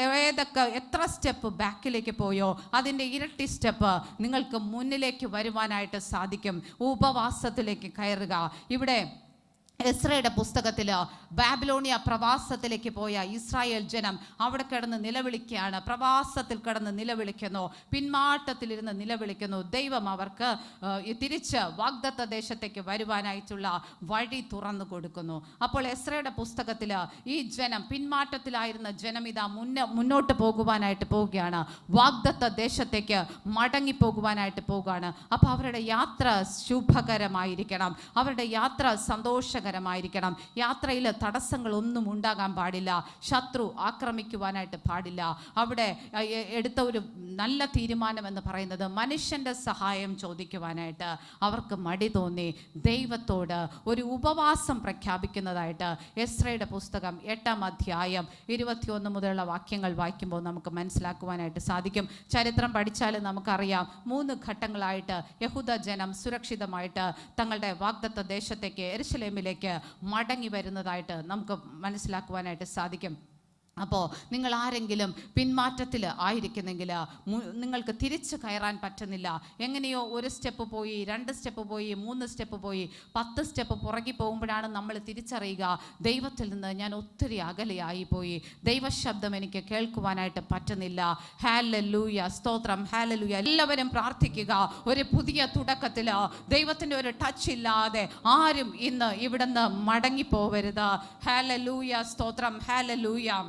എത്ര സ്റ്റെപ്പ് ബാക്കിലേക്ക് പോയോ അതിൻ്റെ ഇരട്ടി സ്റ്റെപ്പ് നിങ്ങൾക്ക് മുന്നിലേക്ക് വരുവാനായിട്ട് സാധിക്കും. ഉപവാസത്തിലേക്ക് കയറുക. ഇവിടെ എസ്രയുടെ പുസ്തകത്തിൽ ബാബിലോണിയ പ്രവാസത്തിലേക്ക് പോയ ഇസ്രായേൽ ജനം അവിടെ കിടന്ന് നിലവിളിക്കുകയാണ്, പ്രവാസത്തിൽ കിടന്ന് നിലവിളിക്കുന്നു, പിന്മാറ്റത്തിലിരുന്ന് നിലവിളിക്കുന്നു. ദൈവം അവർക്ക് തിരിച്ച് വാഗ്ദത്ത ദേശത്തേക്ക് വരുവാനായിട്ടുള്ള വഴി തുറന്നു കൊടുക്കുന്നു. അപ്പോൾ എസ്രയുടെ പുസ്തകത്തിൽ ഈ ജനം, പിന്മാറ്റത്തിലായിരുന്ന ജനം ഇതാ മുന്നോട്ട് പോകുവാനായിട്ട് പോവുകയാണ്, വാഗ്ദത്ത ദേശത്തേക്ക് മടങ്ങിപ്പോകുവാനായിട്ട് പോവുകയാണ്. അപ്പോൾ അവരുടെ യാത്ര ശുഭകരമായിരിക്കണം, അവരുടെ യാത്ര സന്തോഷകരമായിരിക്കണം. യാത്രയിൽ തടസ്സങ്ങളൊന്നും ഉണ്ടാകാൻ പാടില്ല, ശത്രു ആക്രമിക്കുവാനായിട്ട് പാടില്ല. അവിടെ എടുത്ത ഒരു നല്ല തീരുമാനം എന്ന് പറയുന്നത് മനുഷ്യൻ്റെ സഹായം ചോദിക്കുവാനായിട്ട് അവർക്ക് മടി തോന്നി. ദൈവത്തോട് ഒരു ഉപവാസം പ്രഖ്യാപിക്കുന്നതായിട്ട് എസ്രയുടെ പുസ്തകം 8-ാം അധ്യായം 21 മുതലുള്ള വാക്യങ്ങൾ വായിക്കുമ്പോൾ നമുക്ക് മനസ്സിലാക്കുവാനായിട്ട് സാധിക്കും. ചരിത്രം പഠിച്ചാൽ നമുക്കറിയാം, 3 ഘട്ടങ്ങളായിട്ട് യഹൂദ ജനം സുരക്ഷിതമായിട്ട് തങ്ങളുടെ വാഗ്ദത്ത ദേശത്തേക്ക്, യെരുശലേമിലേക്ക് മടങ്ങി വരുന്നതായിട്ട് നമുക്ക് മനസ്സിലാക്കുവാനായിട്ട് സാധിക്കും. അപ്പോൾ നിങ്ങൾ ആരെങ്കിലും പിന്മാറ്റത്തിൽ ആയിരിക്കുന്നെങ്കിൽ നിങ്ങൾക്ക് തിരിച്ച് കയറാൻ പറ്റുന്നില്ല, എങ്ങനെയോ ഒരു സ്റ്റെപ്പ് പോയി, 2 സ്റ്റെപ്പ് പോയി, 3 സ്റ്റെപ്പ് പോയി, 10 സ്റ്റെപ്പ് പുറകെ പോകുമ്പോഴാണ് നമ്മൾ തിരിച്ചറിയുക, ദൈവത്തിൽ നിന്ന് ഞാൻ ഒത്തിരി അകലെയായി പോയി, ദൈവശബ്ദം എനിക്ക് കേൾക്കുവാനായിട്ട് പറ്റുന്നില്ല. ഹല്ലേലൂയ, സ്തോത്രം, ഹല്ലേലൂയ. എല്ലാവരും പ്രാർത്ഥിക്കുക. ഒരു പുതിയ തുടക്കത്തിൽ ദൈവത്തിൻ്റെ ഒരു ടച്ച് ഇല്ലാതെ ആരും ഇന്ന് ഇവിടുന്ന് മടങ്ങിപ്പോവരുത്. ഹല്ലേലൂയ, സ്തോത്രം, ഹല്ലേലൂയ.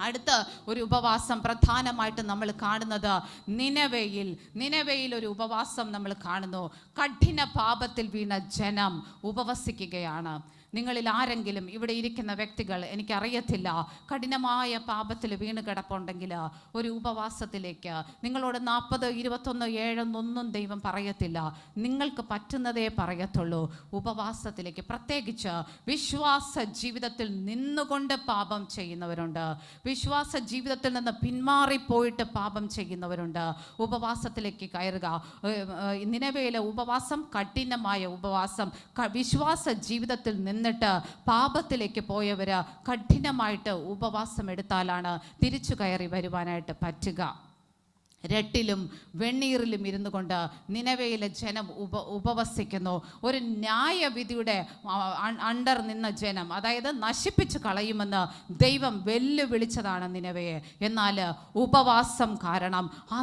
അടുത്ത ഒരു ഉപവാസം പ്രധാനമായിട്ട് നമ്മൾ കാണുന്നത് നിനവയിൽ ഒരു ഉപവാസം നമ്മൾ കാണുന്നു. കഠിന പാപത്തിൽ വീണ ജനം ഉപവസിക്കുകയാണ്. നിങ്ങളിൽ ആരെങ്കിലും ഇവിടെ ഇരിക്കുന്ന വ്യക്തികൾ, എനിക്കറിയത്തില്ല, കഠിനമായ പാപത്തിൽ വീണ് കിടപ്പുണ്ടെങ്കിൽ ഒരു ഉപവാസത്തിലേക്ക് നിങ്ങളോട് 40, 21, 7 ഒന്നും ദൈവം പറയത്തില്ല. നിങ്ങൾക്ക് പറ്റുന്നതേ പറയത്തുള്ളൂ. ഉപവാസത്തിലേക്ക്, പ്രത്യേകിച്ച് വിശ്വാസ ജീവിതത്തിൽ നിന്നുകൊണ്ട് പാപം ചെയ്യുന്നവരുണ്ട്, വിശ്വാസ ജീവിതത്തിൽ നിന്ന് പിന്മാറിപ്പോയിട്ട് പാപം ചെയ്യുന്നവരുണ്ട്. ഉപവാസത്തിലേക്ക് കയറുക. നിനവേലെ ഉപവാസം കഠിനമായ ഉപവാസം. വിശ്വാസ ജീവിതത്തിൽ നിന്നിട്ട് പാപത്തിലേക്ക് പോയവർ കഠിനമായിട്ട് ഉപവാസം എടുത്താലാണ് തിരിച്ചു കയറി വരുവാനായിട്ട് പറ്റുക. രട്ടിലും വെണ്ണീറിലും ഇരുന്നു കൊണ്ട് നിനവയിലെ ജനം ഉപവസിക്കുന്നു. ഒരു ന്യായവിധിയുടെ അണ്ടർ നിന്ന ജനം, അതായത് നശിപ്പിച്ച് കളയുമെന്ന് ദൈവം വെല്ലുവിളിച്ചതാണ് നിനവയെ. എന്നാൽ ഉപവാസം കാരണം ആ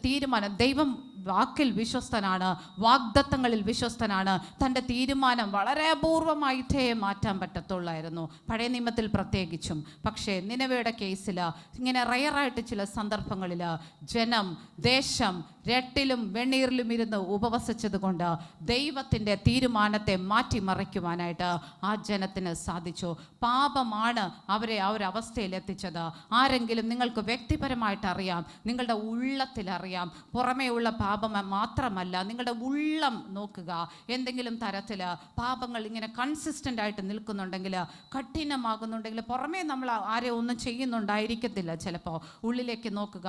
തീരുമാനം, ദൈവം വാക്കിൽ വിശ്വസ്തനാണ്, വാഗ്ദത്തങ്ങളിൽ വിശ്വസ്തനാണ്. തൻ്റെ തീരുമാനം വളരെ അപൂർവമായിട്ടേ മാറ്റാൻ പറ്റത്തുള്ളായിരുന്നു, പഴയ നിയമത്തിൽ പ്രത്യേകിച്ചും. പക്ഷേ നിനവയുടെ കേസിൽ ഇങ്ങനെ റയറായിട്ട് ചില സന്ദർഭങ്ങളിൽ ജനം, ദേശം രട്ടിലും വെണ്ണീറിലും ഇരുന്ന് ഉപവസിച്ചത് കൊണ്ട് ദൈവത്തിൻ്റെ തീരുമാനത്തെ മാറ്റിമറിക്കുവാനായിട്ട് ആ ജനത്തിന് സാധിച്ചു. പാപമാണ് അവരെ ആ ഒരു അവസ്ഥയിൽ എത്തിച്ചത്. ആരെങ്കിലും നിങ്ങൾക്ക് വ്യക്തിപരമായിട്ട് അറിയാം, നിങ്ങളുടെ ഉള്ളത്തിലറിയാം. പുറമേയുള്ള പാപം മാത്രമല്ല, നിങ്ങളുടെ ഉള്ളം നോക്കുക. എന്തെങ്കിലും തരത്തിൽ പാപങ്ങൾ ഇങ്ങനെ കൺസിസ്റ്റൻ്റ് ആയിട്ട് നിൽക്കുന്നുണ്ടെങ്കിൽ, കഠിനമാകുന്നുണ്ടെങ്കിൽ, പുറമേ നമ്മൾ ആരെ ഒന്നും ചെയ്യുന്നുണ്ടായിരിക്കത്തില്ല, ചിലപ്പോൾ ഉള്ളിലേക്ക് നോക്കുക.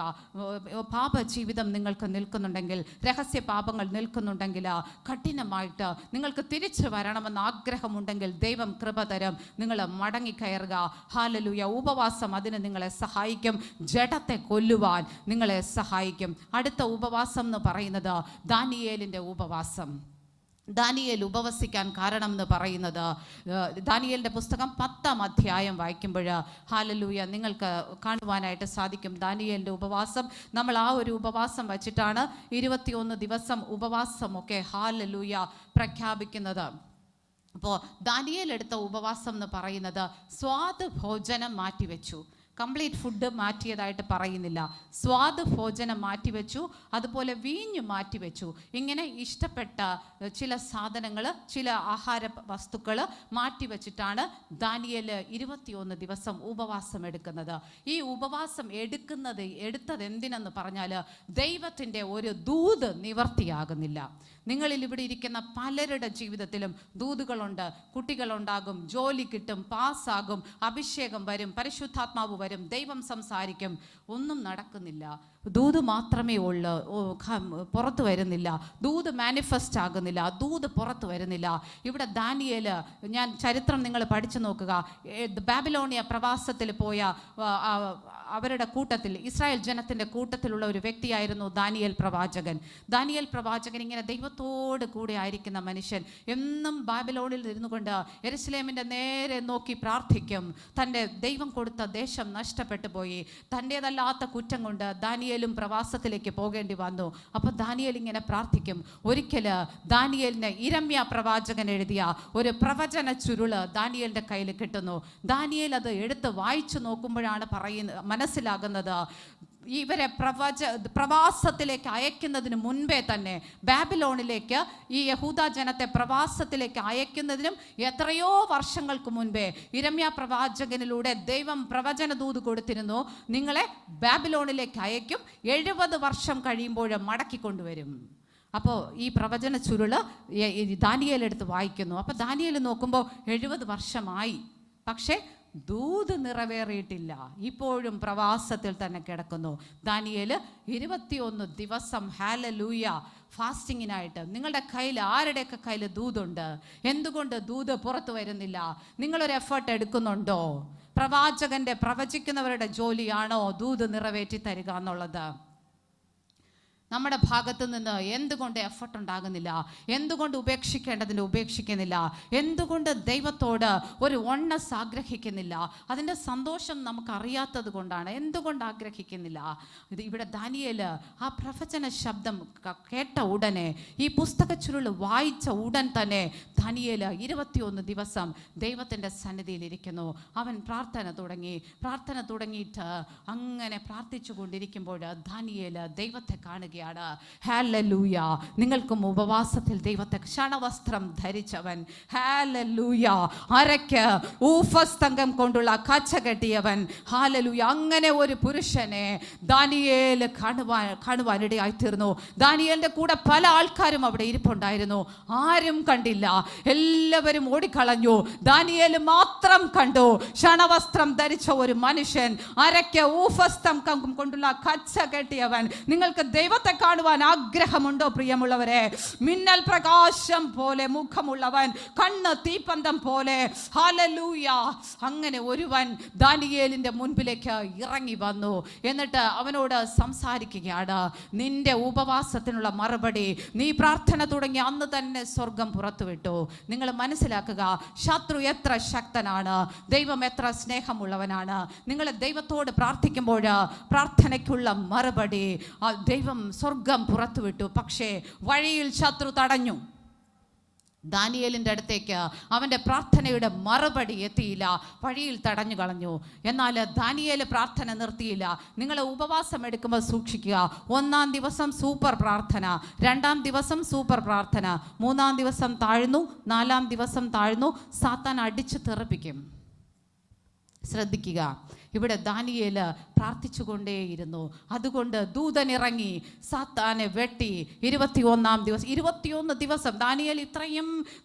പാപ ജീവിതം നിങ്ങൾക്ക് നിൽക്കുന്നുണ്ടെങ്കിൽ, രഹസ്യ പാപങ്ങൾ നിൽക്കുന്നുണ്ടെങ്കിൽ, കഠിനമായിട്ട് നിങ്ങൾക്ക് തിരിച്ചു വരണമെന്ന് ആഗ്രഹമുണ്ടെങ്കിൽ ദൈവം കൃപ തരും. നിങ്ങൾ മടങ്ങിക്കയറുക. ഹല്ലേലൂയ. ഉപവാസം അതിന് നിങ്ങളെ സഹായിക്കും. ജഡത്തെ കൊല്ലുവാൻ നിങ്ങളെ സഹായിക്കും. അടുത്ത ഉപവാസം എന്ന് പറയുന്നത് ദാനിയേലിൻ്റെ ഉപവാസം. ദാനിയേൽ ഉപവസിക്കാൻ കാരണം എന്ന് പറയുന്നത്, ദാനിയേലിൻ്റെ പുസ്തകം 10-ാം അധ്യായം വായിക്കുമ്പോൾ ഹല്ലേലൂയ നിങ്ങൾക്ക് കാണുവാനായിട്ട് സാധിക്കും. ദാനിയേലിൻ്റെ ഉപവാസം, നമ്മൾ ആ ഒരു ഉപവാസം വച്ചിട്ടാണ് 21 ദിവസം ഉപവാസമൊക്കെ ഹല്ലേലൂയ പ്രഖ്യാപിക്കുന്നത്. അപ്പോൾ ദാനിയേൽ എടുത്ത ഉപവാസം എന്ന് പറയുന്നത് സ്വാദ് ഭോജനം മാറ്റിവെച്ചു. കംപ്ലീറ്റ് ഫുഡ് മാറ്റിയതായിട്ട് പറയുന്നില്ല. സ്വാദ് ഭോജനം മാറ്റിവെച്ചു, അതുപോലെ വീഞ്ഞ് മാറ്റിവെച്ചു. ഇങ്ങനെ ഇഷ്ടപ്പെട്ട ചില സാധനങ്ങൾ, ചില ആഹാര വസ്തുക്കൾ മാറ്റിവെച്ചിട്ടാണ് ദാനിയേൽ 21 ദിവസം ഉപവാസം എടുക്കുന്നത്. ഈ ഉപവാസം എടുത്തത് എന്തിനെന്ന് പറഞ്ഞാൽ, ദൈവത്തിൻ്റെ ഒരു ദൂത് നിവർത്തിയാകുന്നില്ല. നിങ്ങളിൽ ഇവിടെ ഇരിക്കുന്ന പലരുടെ ജീവിതത്തിലും ദൂതുകളുണ്ട്. കുട്ടികളുണ്ടാകും, ജോലി കിട്ടും, പാസ്സാകും, അഭിഷേകം വരും, പരിശുദ്ധാത്മാവ് വരും, ദൈവം സംസാരിക്കും. ഒന്നും നടക്കുന്നില്ല. ദൂത് മാത്രമേ ഉള്ളൂ, പുറത്തു വരുന്നില്ല. ദൂത് മാനിഫെസ്റ്റ് ആകുന്നില്ല, ദൂത് പുറത്തു വരുന്നില്ല. ഇവിടെ ദാനിയേൽ, ഞാൻ ചരിത്രം നിങ്ങൾ പഠിച്ചു നോക്കുക. ബാബിലോണിയ പ്രവാസത്തിൽ പോയ അവരുടെ കൂട്ടത്തിൽ, ഇസ്രായേൽ ജനത്തിൻ്റെ കൂട്ടത്തിലുള്ള ഒരു വ്യക്തിയായിരുന്നു ദാനിയേൽ പ്രവാചകൻ. ദാനിയേൽ പ്രവാചകൻ ഇങ്ങനെ ദൈവത്തോട് കൂടെ ആയിരിക്കുന്ന മനുഷ്യൻ, എന്നും ബാബിലോണിൽ ഇരുന്നു കൊണ്ട് യെരുശലേമിൻ്റെ നേരെ നോക്കി പ്രാർത്ഥിക്കും. തൻ്റെ ദൈവം കൊടുത്ത ദേശം നഷ്ടപ്പെട്ടു പോയി, തൻ്റേതല്ലാത്ത കുറ്റം കൊണ്ട് ദാനിയേലും പ്രവാസത്തിലേക്ക് പോകേണ്ടി വന്നു. അപ്പോൾ ദാനിയേൽ ഇങ്ങനെ പ്രാർത്ഥിക്കും. ഒരിക്കൽ ദാനിയേലിന് ഇരമ്യ പ്രവാചകൻ എഴുതിയ ഒരു പ്രവചന ചുരുള് ദാനിയേലിൻ്റെ കയ്യിൽ കിട്ടുന്നു. ദാനിയേൽ അത് എടുത്ത് വായിച്ചു നോക്കുമ്പോഴാണ് മനസ്സിലാകുന്നത്, ഇവരെ പ്രവാസത്തിലേക്ക് അയക്കുന്നതിന് മുൻപേ തന്നെ, ബാബിലോണിലേക്ക് ഈ യഹൂദ ജനത്തെ പ്രവാസത്തിലേക്ക് അയക്കുന്നതിനും എത്രയോ വർഷങ്ങൾക്ക് മുൻപേ ഇരമ്യ പ്രവാചകനിലൂടെ ദൈവം പ്രവചന ദൂത് കൊടുത്തിരുന്നു. നിങ്ങളെ ബാബിലോണിലേക്ക് അയക്കും, 70 വർഷം കഴിയുമ്പോൾ മടക്കിക്കൊണ്ടുവരും. അപ്പോൾ ഈ പ്രവചന ചുരുള് ദാനിയേൽ എടുത്ത് വായിക്കുന്നു. അപ്പോൾ ദാനിയേൽ നോക്കുമ്പോൾ 70 വർഷമായി, പക്ഷേ ദൂത് നിറവേറിയിട്ടില്ല, ഇപ്പോഴും പ്രവാസത്തിൽ തന്നെ കിടക്കുന്നു. ദാനിയേൽ 21 ദിവസം ഹല്ലേലൂയ ഫാസ്റ്റിങ്ങിനായിട്ട്. നിങ്ങളുടെ കയ്യിൽ, ആരുടെയൊക്കെ കയ്യിൽ ദൂതുണ്ട്? എന്തുകൊണ്ട് ദൂത് പുറത്തു വരുന്നില്ല? നിങ്ങളൊരു എഫേർട്ട് എടുക്കുന്നുണ്ടോ? പ്രവചിക്കുന്നവരുടെ ജോലിയാണോ ദൂത് നിറവേറ്റി തരിക എന്നുള്ളത്? നമ്മുടെ ഭാഗത്തു നിന്ന് എന്തുകൊണ്ട് എഫർട്ട് ഉണ്ടാകുന്നില്ല? എന്തുകൊണ്ട് ഉപേക്ഷിക്കേണ്ടതിന് ഉപേക്ഷിക്കുന്നില്ല? എന്തുകൊണ്ട് ദൈവത്തോട് ഒരു ഒണ്ണസ് ആഗ്രഹിക്കുന്നില്ല? അതിൻ്റെ സന്തോഷം നമുക്കറിയാത്തത് കൊണ്ടാണ്. എന്തുകൊണ്ട് ആഗ്രഹിക്കുന്നില്ല? ഇവിടെ ദാനിയേൽ ആ പ്രവചന ശബ്ദം കേട്ട ഉടനെ, ഈ പുസ്തക ചുരുൾ വായിച്ച ഉടൻ തന്നെ ദാനിയേൽ 21 ദിവസം ദൈവത്തിൻ്റെ സന്നിധിയിൽ ഇരിക്കുന്നു. അവൻ പ്രാർത്ഥന തുടങ്ങിയിട്ട് അങ്ങനെ പ്രാർത്ഥിച്ചു കൊണ്ടിരിക്കുമ്പോൾ ദാനിയേൽ ദൈവത്തെ കാണുകയാണ്. പറയുകയാണ്, ഹല്ലേലൂയ, നിങ്ങൾക്കും ഉപവാസത്തിൽ ദൈവത്തെ ക്ഷണവസ്ത്രം ധരിച്ചവൻ, ഹല്ലേലൂയ, അരയ്ക്ക് ഊഫസ്തംഗം കൊണ്ടുള്ള കച്ച കെട്ടിയവൻ, ഹല്ലേലൂയ. അങ്ങനെ ഒരു പുരുഷനെ ദാനിയേൽ കാണുവാനിടയായിത്തീർന്നു. ദാനിയേലിന്റെ കൂടെ പല ആൾക്കാരും അവിടെ ഇരിപ്പുണ്ടായിരുന്നു. ആരും കണ്ടില്ല, എല്ലാവരും ഓടിക്കളഞ്ഞു. ദാനിയേൽ മാത്രം കണ്ടു. ക്ഷണവസ്ത്രം ധരിച്ച ഒരു മനുഷ്യൻ, അരയ്ക്ക് ഊഫസ്തംഗം കൊണ്ടുള്ള കച്ച കെട്ടിയവൻ. നിങ്ങൾക്ക് ദൈവത്തെ കാണുവാൻ ആഗ്രഹമുണ്ടോ പ്രിയമുള്ളവരെ? മിന്നൽ പ്രകാശം പോലെ മുഖമുള്ളവൻ, കണ്ണ് തീപ്പന്തം പോലെ, ഹല്ലേലൂയ. അങ്ങനെ ഒരുവൻ ദാനിയേലിന്റെ മുൻപിലേക്ക് ഇറങ്ങി വന്നു. എന്നിട്ട് അവനോട് സംസാരിക്കുകയാണ്. നിന്റെ ഉപവാസത്തിനുള്ള മറുപടി, നീ പ്രാർത്ഥന തുടങ്ങി അന്ന് തന്നെ സ്വർഗം പുറത്തുവിട്ടു. നിങ്ങൾ മനസ്സിലാക്കുക, ശത്രു എത്ര ശക്തനാണ്, ദൈവം എത്ര സ്നേഹമുള്ളവനാണ്. നിങ്ങൾ ദൈവത്തോട് പ്രാർത്ഥിക്കുമ്പോൾ പ്രാർത്ഥനയ്ക്കുള്ള മറുപടി ദൈവം സ്വർഗം പുറത്തുവിട്ടു. പക്ഷേ വഴിയിൽ ശത്രു തടഞ്ഞു. ദാനിയേലിൻ്റെ അടുത്തേക്ക് അവൻ്റെ പ്രാർത്ഥനയുടെ മറുപടി എത്തിയില്ല, വഴിയിൽ തടഞ്ഞു കളഞ്ഞു. എന്നാൽ ദാനിയേൽ പ്രാർത്ഥന നിർത്തിയില്ല. നിങ്ങൾ ഉപവാസം എടുക്കുമ്പോൾ സൂക്ഷിക്കുക. 1-ാം ദിവസം സൂപ്പർ പ്രാർത്ഥന, 2-ാം ദിവസം സൂപ്പർ പ്രാർത്ഥന, 3-ാം ദിവസം താഴ്ന്നു, 4-ാം ദിവസം താഴ്ന്നു, സാത്താൻ അടിച്ചു തെറിപ്പിക്കും. ശ്രദ്ധിക്കുക, ഇവിടെ ദാനിയേൽ പ്രാർത്ഥിച്ചുകൊണ്ടേയിരുന്നു. അതുകൊണ്ട് ദൂതൻ ഇറങ്ങി സാത്താനെ വെട്ടി. 21-ാം ദിവസം 21 ദിവസം ദാനിയേൽ ഇത്രയും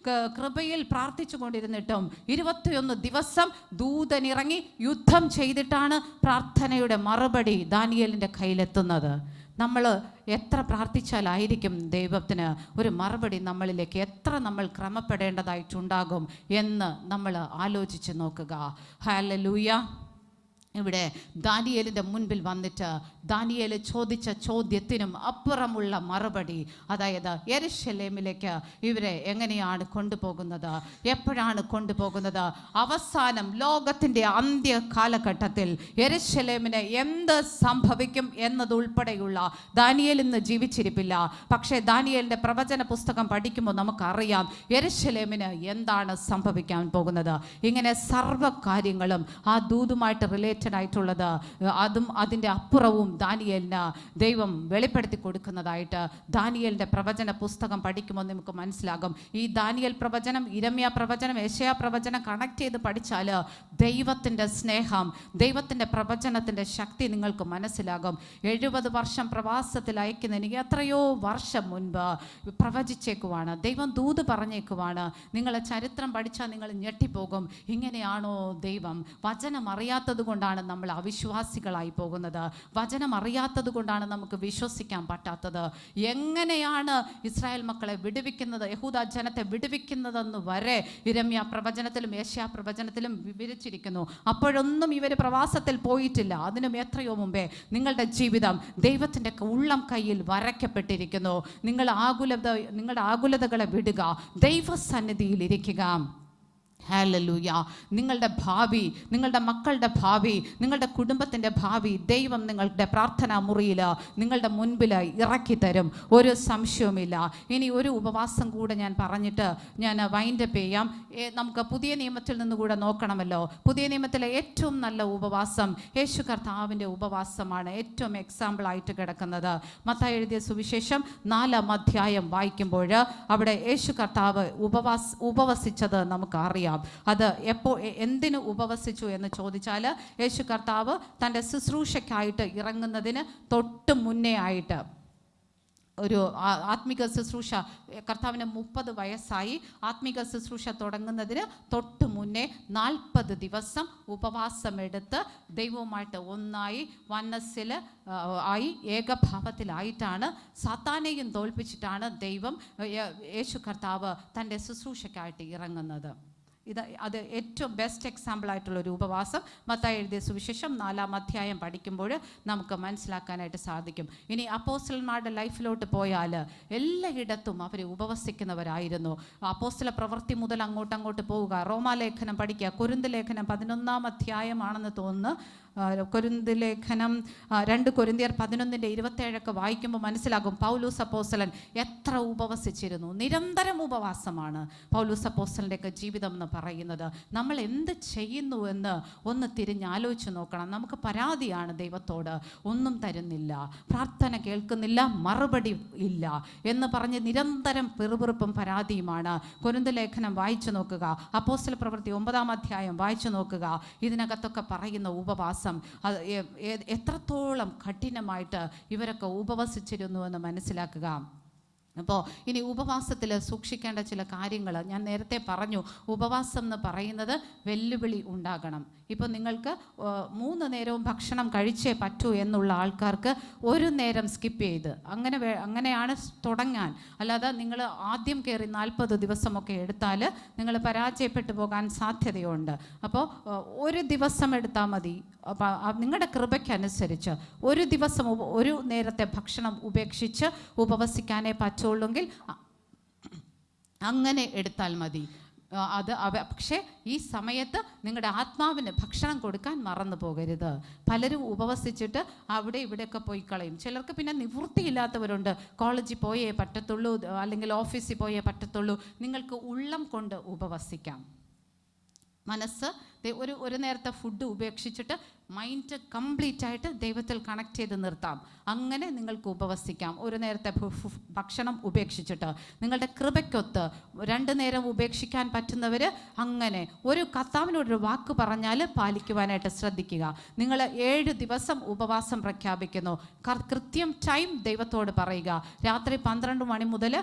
കൃപയിൽ പ്രാർത്ഥിച്ചു കൊണ്ടിരുന്നിട്ടും 21 ദിവസം ദൂതൻ ഇറങ്ങി യുദ്ധം ചെയ്തിട്ടാണ് പ്രാർത്ഥനയുടെ മറുപടി ദാനിയേലിൻ്റെ കയ്യിലെത്തുന്നത്. നമ്മൾ എത്ര പ്രാർത്ഥിച്ചാലായിരിക്കും ദൈവത്തിന് ഒരു മറുപടി നമ്മളിലേക്ക് എത്ര നമ്മൾ ക്രമപ്പെടേണ്ടതായിട്ടുണ്ടാകും എന്ന് നമ്മൾ ആലോചിച്ച് നോക്കുക. ഹല്ലേലൂയ. ഇവിടെ ദാനിയേലിൻ്റെ മുൻപിൽ വന്നിട്ട് ദാനിയേൽ ചോദിച്ച ചോദ്യത്തിനും അപ്പുറമുള്ള മറുപടി, അതായത് യെരൂശലേമിലേക്ക് ഇവരെ എങ്ങനെയാണ് കൊണ്ടുപോകുന്നത്, എപ്പോഴാണ് കൊണ്ടുപോകുന്നത്, അവസാനം ലോകത്തിൻ്റെ അന്ത്യ കാലഘട്ടത്തിൽ യെരൂശലേമിന് എന്ത് സംഭവിക്കും എന്നതുൾപ്പെടെയുള്ള ദാനിയേൽ ഇന്ന് ജീവിച്ചിരിപ്പില്ല. പക്ഷേ ദാനിയേലിൻ്റെ പ്രവചന പുസ്തകം പഠിക്കുമ്പോൾ നമുക്കറിയാം യെരൂശലേമിന് എന്താണ് സംഭവിക്കാൻ പോകുന്നത്. ഇങ്ങനെ സർവ്വ കാര്യങ്ങളും ആ ദൂതുമായിട്ട് റിലേറ്റഡ് ആയിട്ടുള്ളത്, അതും അതിൻ്റെ അപ്പുറവും ദാനിയേലിന് ദൈവം വെളിപ്പെടുത്തി കൊടുക്കുന്നതായിട്ട് ദാനിയേലിൻ്റെ പ്രവചന പുസ്തകം പഠിക്കുമ്പോൾ നമുക്ക് മനസ്സിലാകും. ഈ ദാനിയേൽ പ്രവചനം, ഇരമ്യാ പ്രവചനം, യെശയ്യാ പ്രവചനം കണക്ട് ചെയ്ത് പഠിച്ചാൽ ദൈവത്തിൻ്റെ സ്നേഹം, ദൈവത്തിൻ്റെ പ്രവചനത്തിൻ്റെ ശക്തി നിങ്ങൾക്ക് മനസ്സിലാകും. 70 വർഷം പ്രവാസത്തിൽ അയക്കുന്നതിന് എത്രയോ വർഷം മുൻപ് പ്രവചിച്ചേക്കുവാണ്, ദൈവം ദൂത് പറഞ്ഞേക്കുവാണ്. നിങ്ങൾ ചരിത്രം പഠിച്ചാൽ നിങ്ങൾ ഞെട്ടിപ്പോകും. ഇങ്ങനെയാണോ ദൈവം? വചനം അറിയാത്തത് കൊണ്ടാണ് നമ്മൾ അവിശ്വാസികളായി പോകുന്നത്. വചനം അറിയാത്തത് കൊണ്ടാണ് നമുക്ക് വിശ്വസിക്കാൻ പറ്റാത്തത്. എങ്ങനെയാണ് ഇസ്രായേൽ മക്കളെ വിടുവിക്കുന്നത്, യഹൂദ ജനത്തെ വിടുവിക്കുന്നതെന്ന് വരെ ഇരമ്യാ പ്രവചനത്തിലും യെശയ്യാ പ്രവചനത്തിലും വിവരിച്ചിരിക്കുന്നു. അപ്പോഴൊന്നും ഇവർ പ്രവാസത്തിൽ പോയിട്ടില്ല. അതിനും എത്രയോ മുമ്പേ നിങ്ങളുടെ ജീവിതം ദൈവത്തിൻ്റെ ഉള്ളം കയ്യിൽ വരയ്ക്കപ്പെട്ടിരിക്കുന്നു. നിങ്ങളുടെ ആകുലതകളെ വിടുക, ദൈവസന്നിധിയിൽ ഇരിക്കുക. ഹല്ലേലൂയ. നിങ്ങളുടെ ഭാവി, നിങ്ങളുടെ മക്കളുടെ ഭാവി, നിങ്ങളുടെ കുടുംബത്തിൻ്റെ ഭാവി ദൈവം നിങ്ങളുടെ പ്രാർത്ഥനാ മുറിയിൽ നിങ്ങളുടെ മുൻപിൽ ഇറക്കി തരും, ഒരു സംശയവുമില്ല. ഇനി ഒരു ഉപവാസം കൂടെ ഞാൻ പറഞ്ഞിട്ട് ഞാൻ വൈൻഡപ്പ് ചെയ്യാം. നമുക്ക് പുതിയ നിയമത്തിൽ നിന്ന് കൂടെ നോക്കണമല്ലോ. പുതിയ നിയമത്തിലെ ഏറ്റവും നല്ല ഉപവാസം യേശു കർത്താവിൻ്റെ ഉപവാസമാണ് ഏറ്റവും എക്സാമ്പിളായിട്ട് കിടക്കുന്നത്. മത്തായി എഴുതിയ സുവിശേഷം 4-ാം അധ്യായം വായിക്കുമ്പോൾ അവിടെ യേശു കർത്താവ് ഉപവസിച്ചത് നമുക്കറിയാം. അത് എന്തിനു ഉപവസിച്ചു എന്ന് ചോദിച്ചാൽ, യേശു കർത്താവ് തൻ്റെ ശുശ്രൂഷയ്ക്കായിട്ട് ഇറങ്ങുന്നതിന് തൊട്ട് മുന്നേ ആയിട്ട് ഒരു ആത്മിക ശുശ്രൂഷ, കർത്താവിന് 30 വയസ്സായി. ആത്മിക ശുശ്രൂഷ തുടങ്ങുന്നതിന് തൊട്ട് മുന്നേ 40 ദിവസം ഉപവാസമെടുത്ത് ദൈവവുമായിട്ട് ഒന്നായി വന്നസ്സിൽ ആയി ഏകഭാവത്തിലായിട്ടാണ്, സാത്താനെയും തോൽപ്പിച്ചിട്ടാണ് ദൈവം യേശു കർത്താവ് തൻ്റെ ശുശ്രൂഷയ്ക്കായിട്ട് ഇറങ്ങുന്നത്. അത് ഏറ്റവും ബെസ്റ്റ് എക്സാമ്പിൾ ആയിട്ടുള്ളൊരു ഉപവാസം മത്തായി എഴുതിയ സുവിശേഷം 4-ാം അധ്യായം പഠിക്കുമ്പോൾ നമുക്ക് മനസ്സിലാക്കാനായിട്ട് സാധിക്കും. ഇനി അപ്പോസ്തലന്മാരുടെ ലൈഫിലോട്ട് പോയാൽ എല്ലായിടത്തും അവർ ഉപവസിക്കുന്നവരായിരുന്നു. അപ്പോസ്തല പ്രവൃത്തി മുതൽ അങ്ങോട്ട് പോവുക, റോമാലേഖനം പഠിക്കുക, കൊരിന്ത് ലേഖനം 11-ാം അധ്യായമാണെന്ന് തോന്നുന്നു, കൊരിന്ത് ലേഖനം 2 കൊരിന്ത്യർ 11:27 വായിക്കുമ്പോൾ മനസ്സിലാകും പൗലോസ് അപ്പോസ്തലൻ എത്ര ഉപവസിച്ചിരുന്നു. നിരന്തരം ഉപവാസമാണ് പൗലോസ് അപ്പോസ്തലൻ്റെയൊക്കെ ജീവിതം എന്ന് പറയുന്നത്. നമ്മൾ എന്ത് ചെയ്യുന്നു എന്ന് ഒന്ന് തിരിഞ്ഞാലോചിച്ച് നോക്കണം. നമുക്ക് പരാതിയാണ് ദൈവത്തോട്, ഒന്നും തരുന്നില്ല, പ്രാർത്ഥന കേൾക്കുന്നില്ല, മറുപടി ഇല്ല എന്ന് പറഞ്ഞ് നിരന്തരം പിറുപിറുപ്പും പരാതിയുമാണ്. കൊരിന്ത് ലേഖനം വായിച്ചു നോക്കുക, അപ്പോസ്തല പ്രവൃത്തി 9-ാം അധ്യായം വായിച്ചു നോക്കുക. ഇതിനകത്തൊക്കെ പറയുന്ന ഉപവാസം അത് എത്രത്തോളം കഠിനമായിട്ട് ഇവരൊക്കെ ഉപവസിച്ചിരുന്നു എന്ന് മനസ്സിലാക്കുക. അപ്പോൾ ഇനി ഉപവാസത്തിൽ സൂക്ഷിക്കേണ്ട ചില കാര്യങ്ങൾ ഞാൻ നേരത്തെ പറഞ്ഞു. ഉപവാസം എന്ന് പറയുന്നത് വെല്ലുവിളി ഉണ്ടാകണം. ഇപ്പോൾ നിങ്ങൾക്ക് 3 നേരവും ഭക്ഷണം കഴിച്ചേ പറ്റൂ എന്നുള്ള ആൾക്കാർക്ക് ഒരു നേരം സ്കിപ്പ് ചെയ്ത് അങ്ങനെയാണ് തുടങ്ങാൻ. അല്ലാതെ നിങ്ങൾ ആദ്യം കയറി 40 ദിവസമൊക്കെ എടുത്താൽ നിങ്ങൾ പരാജയപ്പെട്ടു പോകാൻ സാധ്യതയുണ്ട്. അപ്പോൾ ഒരു ദിവസം എടുത്താൽ മതി. നിങ്ങളുടെ കൃപയ്ക്കനുസരിച്ച് ഒരു ദിവസം ഒരു നേരത്തെ ഭക്ഷണം ഉപേക്ഷിച്ച് ഉപവസിക്കാനേ പറ്റുള്ളെങ്കിൽ അങ്ങനെ എടുത്താൽ മതി. പക്ഷേ ഈ സമയത്ത് നിങ്ങളുടെ ആത്മാവിന് ഭക്ഷണം കൊടുക്കാൻ മറന്നു പോകരുത്. പലരും ഉപവസിച്ചിട്ട് അവിടെ ഇവിടെയൊക്കെ പോയി കളയും. ചിലർക്ക് പിന്നെ നിവൃത്തിയില്ലാത്തവരുണ്ട്. കോളേജിൽ പോയേ പറ്റത്തുള്ളൂ, അല്ലെങ്കിൽ ഓഫീസിൽ പോയേ പറ്റത്തുള്ളൂ. നിങ്ങൾക്ക് ഉള്ളം കൊണ്ട് ഉപവസിക്കാം. മനസ്സ് ഒരു നേരത്തെ ഫുഡ് ഉപേക്ഷിച്ചിട്ട് മൈൻഡ് കംപ്ലീറ്റ് ആയിട്ട് ദൈവത്തിൽ കണക്ട് ചെയ്ത് നിർത്താം. അങ്ങനെ നിങ്ങൾക്ക് ഉപവസിക്കാം. ഒരു നേരത്തെ ഭക്ഷണം ഉപേക്ഷിച്ചിട്ട് നിങ്ങളുടെ കൃപയ്ക്കൊത്ത് 2 നേരം ഉപേക്ഷിക്കാൻ പറ്റുന്നവർ അങ്ങനെ ഒരു കർത്താവിനോടൊരു വാക്ക് പറഞ്ഞാൽ പാലിക്കുവാനായിട്ട് ശ്രദ്ധിക്കുക. നിങ്ങൾ 7 ദിവസം ഉപവാസം പ്രഖ്യാപിക്കുന്നു. കൃത്യം ടൈം ദൈവത്തോട് പറയുക. രാത്രി 12 മണി മുതൽ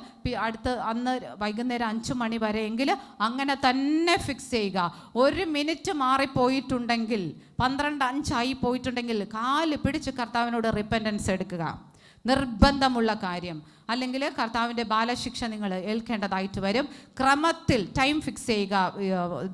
അന്ന് വൈകുന്നേരം 5 മണി വരെയെങ്കിൽ അങ്ങനെ തന്നെ ഫിക്സ് ചെയ്യുക. 1 മിനിറ്റ് മാറിപ്പോയിട്ടുണ്ടെങ്കിൽ 12:05 പോയിട്ടുണ്ടെങ്കിൽ കാല് പിടിച്ച് കർത്താവിനോട് റിപ്പൻറ്റൻസ് എടുക്കുക. നിർബന്ധമുള്ള കാര്യം. അല്ലെങ്കിൽ കർത്താവിൻ്റെ ബാലശിക്ഷ നിങ്ങൾ ഏൽക്കേണ്ടതായിട്ട് വരും. ക്രമത്തിൽ ടൈം ഫിക്സ് ചെയ്യുക.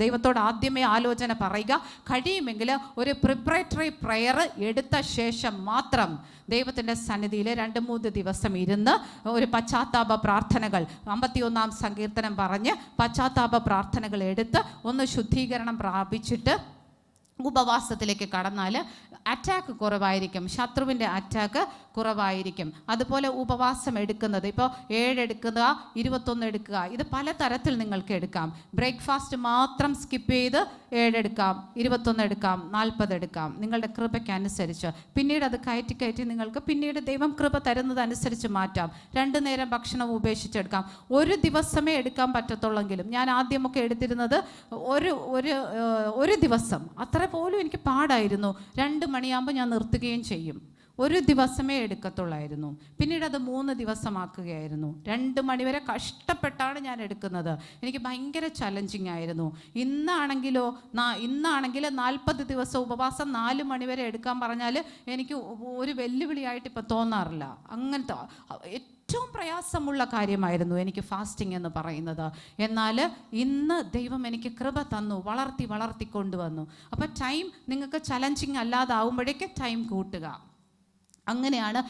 ദൈവത്തോട് ആദ്യമേ ആലോചന പറയുക. കഴിയുമെങ്കിൽ ഒരു പ്രിപ്പറേറ്ററി പ്രയർ എടുത്ത ശേഷം മാത്രം ദൈവത്തിൻ്റെ സന്നിധിയിൽ 2-3 ദിവസം ഇരുന്ന് ഒരു പശ്ചാത്താപ പ്രാർത്ഥനകൾ 51-ാം സങ്കീർത്തനം പറഞ്ഞ് പശ്ചാത്താപ പ്രാർത്ഥനകൾ എടുത്ത് ഒന്ന് ശുദ്ധീകരണം പ്രാപിച്ചിട്ട് ഉപവാസത്തിലേക്ക് കടന്നാൽ അറ്റാക്ക് കുറവായിരിക്കും, ശത്രുവിൻ്റെ അറ്റാക്ക് കുറവായിരിക്കും. അതുപോലെ ഉപവാസം എടുക്കുന്നത്, ഇപ്പോൾ 7 എടുക്കുക, 21 എടുക്കുക, ഇത് പല തരത്തിൽ നിങ്ങൾക്ക് എടുക്കാം. ബ്രേക്ക്ഫാസ്റ്റ് മാത്രം സ്കിപ്പ് ചെയ്ത് 7 എടുക്കാം, 21 എടുക്കാം, 40 എടുക്കാം, നിങ്ങളുടെ കൃപയ്ക്കനുസരിച്ച്. പിന്നീട് അത് കയറ്റി നിങ്ങൾക്ക് പിന്നീട് ദൈവം കൃപ തരുന്നതനുസരിച്ച് മാറ്റാം. 2 നേരം ഭക്ഷണം ഉപേക്ഷിച്ചെടുക്കാം. ഒരു ദിവസമേ എടുക്കാൻ പറ്റത്തുള്ളെങ്കിലും ഞാൻ ആദ്യമൊക്കെ എടുത്തിരുന്നത് ഒരു ദിവസം അത്ര പോലും എനിക്ക് പാടായിരുന്നു. 2 മണിയാകുമ്പോൾ ഞാൻ നിർത്തുകയും ചെയ്യും. ഒരു ദിവസമേ എടുക്കത്തുള്ളായിരുന്നു. പിന്നീട് അത് 3 ദിവസമാക്കുകയായിരുന്നു. 2 മണിവരെ കഷ്ടപ്പെട്ടാണ് ഞാൻ എടുക്കുന്നത്. എനിക്ക് ഭയങ്കര ചലഞ്ചിങ് ആയിരുന്നു. ഇന്നാണെങ്കിൽ 40 ദിവസം ഉപവാസം 4 മണിവരെ എടുക്കാൻ പറഞ്ഞാൽ എനിക്ക് ഒരു വെല്ലുവിളിയായിട്ട് ഇപ്പം തോന്നാറില്ല. അങ്ങനത്തെ ഏറ്റവും പ്രയാസമുള്ള കാര്യമായിരുന്നു എനിക്ക് ഫാസ്റ്റിംഗ് എന്ന് പറയുന്നത്. എന്നാൽ ഇന്ന് ദൈവം എനിക്ക് കൃപ തന്നു, വളർത്തി കൊണ്ടുവന്നു. അപ്പോൾ ടൈം നിങ്ങൾക്ക് ചലഞ്ചിങ് അല്ലാതാവുമ്പോഴേക്ക് ടൈം കൂട്ടുക. അങ്ങനെയാണ്